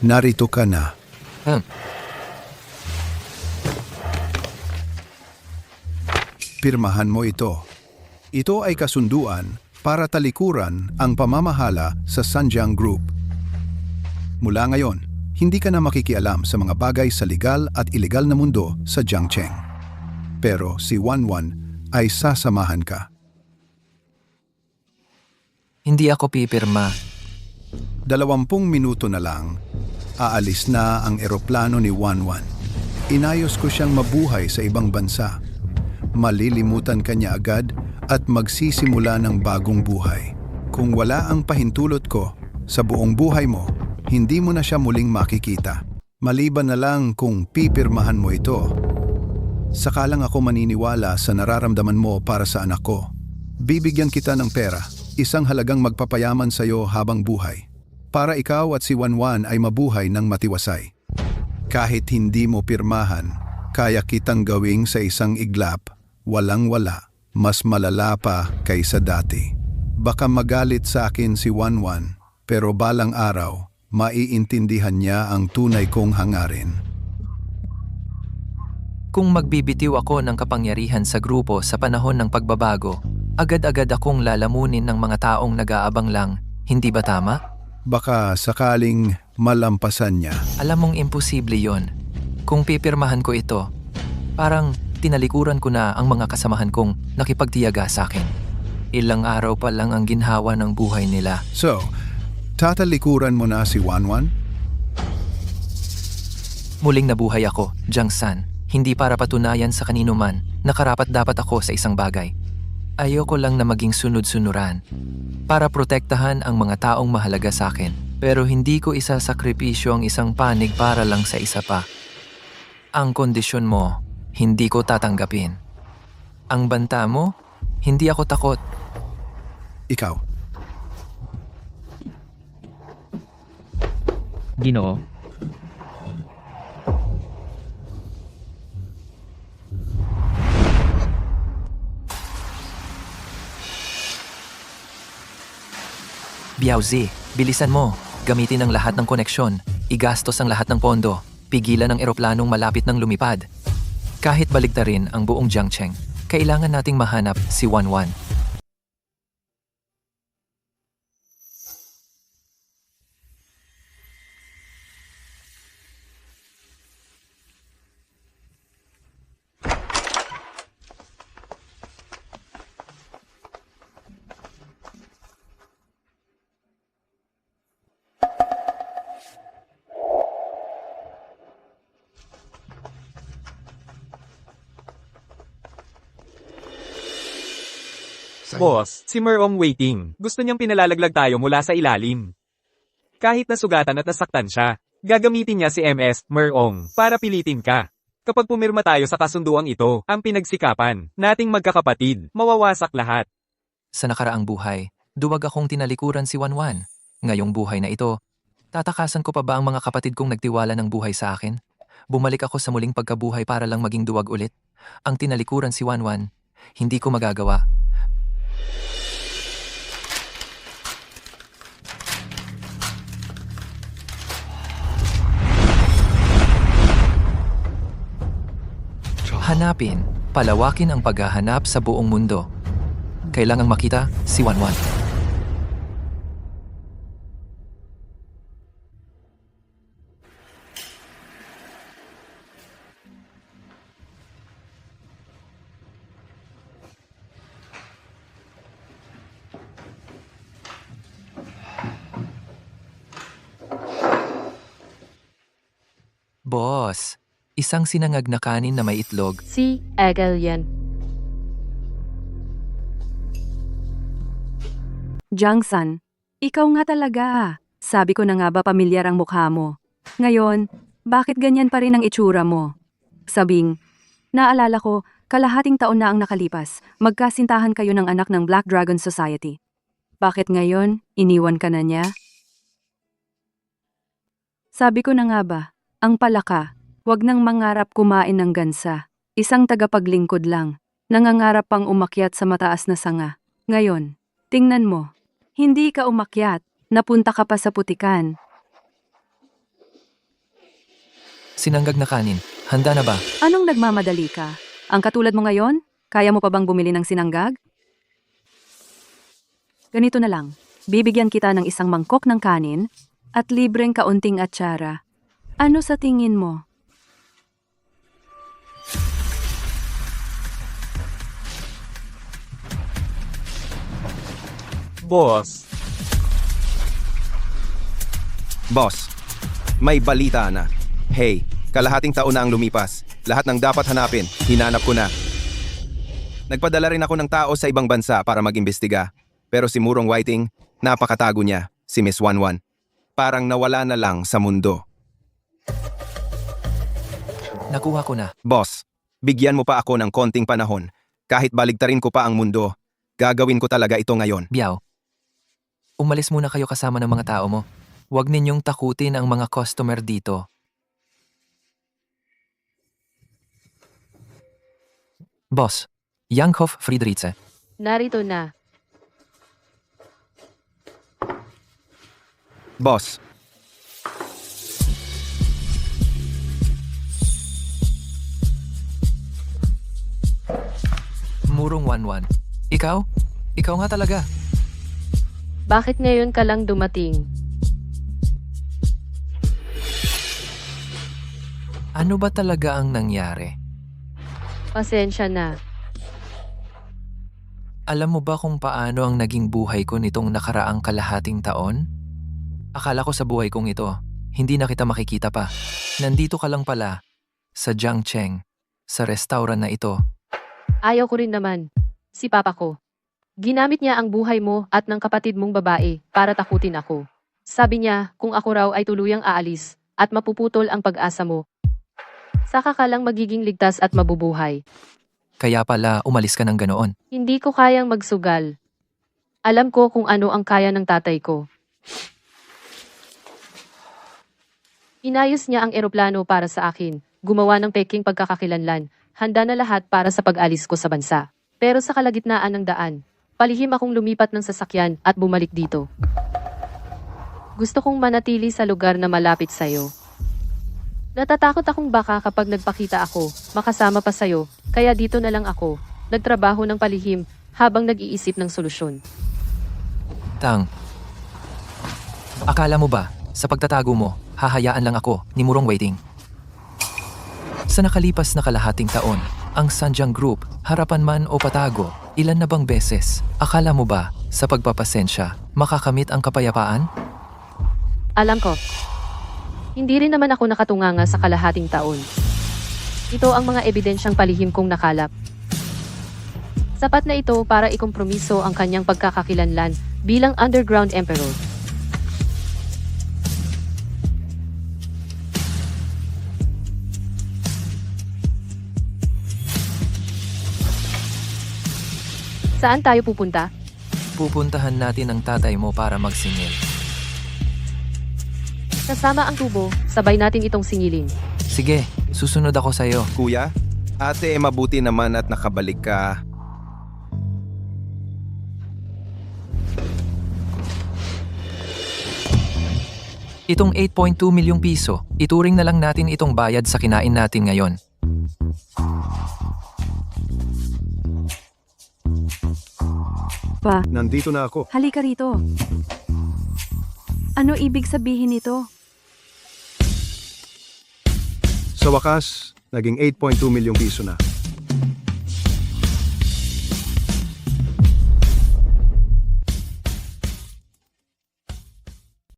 Narito ka na. Pirmahan mo ito. Ito ay kasunduan para talikuran ang pamamahala sa Sanjiang Group. Mula ngayon, hindi ka na makikialam sa mga bagay sa legal at ilegal na mundo sa Jiangcheng. Pero si Wanwan ay sasamahan ka. Hindi ako pipirma. 20 minuto na lang, aalis na ang eroplano ni Wanwan. Inayos ko siyang mabuhay sa ibang bansa. Malilimutan ka niya agad at magsisimula ng bagong buhay. Kung wala ang pahintulot ko, sa buong buhay mo, hindi mo na siya muling makikita. Maliban na lang kung pipirmahan mo ito. Saka lang ako maniniwala sa nararamdaman mo para sa anak ko. Bibigyan kita ng pera, isang halagang magpapayaman sa iyo habang buhay. Para ikaw at si Wanwan ay mabuhay ng matiwasay. Kahit hindi mo pirmahan, kaya kitang gawing sa isang iglap, walang-wala, mas malala pa kaysa dati. Baka magalit sa akin si Wanwan, pero balang araw, maiintindihan niya ang tunay kong hangarin. Kung magbibitiw ako ng kapangyarihan sa grupo sa panahon ng pagbabago, agad-agad akong lalamunin ng mga taong nag-aabang lang, hindi ba tama? Baka sakaling malampasan niya. Alam mong imposible yon. Kung pipirmahan ko ito, parang tinalikuran ko na ang mga kasamahan kong nakipagtiyaga sa akin. Ilang araw pa lang ang ginhawa ng buhay nila. So, tatalikuran mo na si Wanwan? Muling nabuhay ako, Jiang San, hindi para patunayan sa kanino man na karapat-dapat ako sa isang bagay. Ayoko lang na maging sunod-sunuran para protektahan ang mga taong mahalaga sa akin. Pero hindi ko isasakripisyo ang isang panig para lang sa isa pa. Ang kondisyon mo, hindi ko tatanggapin. Ang banta mo, hindi ako takot. Ikaw. Ginoo, Biaozi, bilisan mo. Gamitin ang lahat ng koneksyon. Igastos ang lahat ng pondo. Pigilan ang eroplanong malapit ng lumipad. Kahit baligtarin ang buong Jiangcheng, kailangan nating mahanap si Wanwan. Boss, si Merong waiting. Gusto niyang pinalalaglag tayo mula sa ilalim. Kahit nasugatan at nasaktan siya, gagamitin niya si MS, Merong, para pilitin ka. Kapag pumirma tayo sa kasunduang ito, ang pinagsikapan, nating magkakapatid, mawawasak lahat. Sa nakaraang buhay, duwag akong tinalikuran si Wanwan. Ngayong buhay na ito, tatakasan ko pa ba ang mga kapatid kong nagtiwala ng buhay sa akin? Bumalik ako sa muling pagkabuhay para lang maging duwag ulit. Ang tinalikuran si Wanwan, hindi ko magagawa. Hanapin, palawakin ang paghahanap sa buong mundo. Kailangang makita si Wanwan. Boss, isang sinangag na kanin na may itlog. Si Egel yan. Jangsan, ikaw nga talaga. Sabi ko na nga ba pamilyar ang mukha mo. Ngayon, bakit ganyan pa rin ang itsura mo? Sabing, naalala ko, kalahating taon na ang nakalipas, magkasintahan kayo ng anak ng Black Dragon Society. Bakit ngayon, iniwan ka na niya? Sabi ko na nga ba, ang palaka, wag nang mangarap kumain ng gansa. Isang tagapaglingkod lang, nangangarap pang umakyat sa mataas na sanga. Ngayon, tingnan mo, hindi ka umakyat, napunta ka pa sa putikan. Sinanggag na kanin. Handa na ba? Anong nagmamadali ka? Ang katulad mo ngayon, kaya mo pa bang bumili ng sinanggag? Ganito na lang, bibigyan kita ng isang mangkok ng kanin at libreng kaunting atsara. Ano sa tingin mo? Boss, Boss, may balita na. Hey, kalahating taon na ang lumipas. Lahat ng dapat hanapin, hinanap ko na. Nagpadala rin ako ng tao sa ibang bansa para mag-imbestiga. Pero si Murong Whiting, napakatago niya, si Miss 11. Parang nawala na lang sa mundo. Nakuha ko na. Boss, bigyan mo pa ako ng konting panahon. Kahit baligtarin ko pa ang mundo, gagawin ko talaga ito ngayon. Biao, umalis muna kayo kasama ng mga tao mo. Huwag ninyong takutin ang mga customer dito. Boss, Yankhoff Friedrichse. Narito na. Boss, Murong 11. Ikaw? Ikaw nga talaga. Bakit ngayon ka lang dumating? Ano ba talaga ang nangyari? Pasensya na. Alam mo ba kung paano ang naging buhay ko nitong nakaraang kalahating taon? Akala ko sa buhay kong ito, hindi na kita makikita pa. Nandito ka lang pala, sa Jiangcheng, sa restaurant na ito. Ayaw ko rin naman. Si papa ko. Ginamit niya ang buhay mo at ng kapatid mong babae para takutin ako. Sabi niya kung ako raw ay tuluyang aalis at mapuputol ang pag-asa mo, saka ka lang magiging ligtas at mabubuhay. Kaya pala umalis ka ng ganoon. Hindi ko kayang magsugal. Alam ko kung ano ang kaya ng tatay ko. Inayos niya ang eroplano para sa akin, gumawa ng peking pagkakakilanlan, handa na lahat para sa pag-alis ko sa bansa. Pero sa kalagitnaan ng daan, palihim akong lumipat ng sasakyan at bumalik dito. Gusto kong manatili sa lugar na malapit sa'yo. Natatakot akong baka kapag nagpakita ako, makasama pa sa'yo, kaya dito na lang ako, nagtrabaho ng palihim habang nag-iisip ng solusyon. Tang, akala mo ba, sa pagtatago mo, hahayaan lang ako ni Murong Whiting? Sa nakalipas na kalahating taon, ang Sanjiang Group, harapan man o patago, ilan na bang beses, akala mo ba, sa pagpapasensya, makakamit ang kapayapaan? Alam ko. Hindi rin naman ako nakatunganga sa kalahating taon. Ito ang mga ebidensyang palihim kong nakalap. Sapat na ito para ikompromiso ang kanyang pagkakakilanlan bilang underground emperor. Saan tayo pupunta? Pupuntahan natin ang tatay mo para magsingil. Kasama ang tubo, sabay natin itong singilin. Sige, susunod ako sa'yo. kuya, ate mabuti naman at nakabalik ka. Itong 8.2 milyong piso, ituring na lang natin itong bayad sa kinain natin ngayon. Pa, Nandito na ako. halika rito. Ano ibig sabihin nito? Sa wakas, naging 8.2 milyong piso na.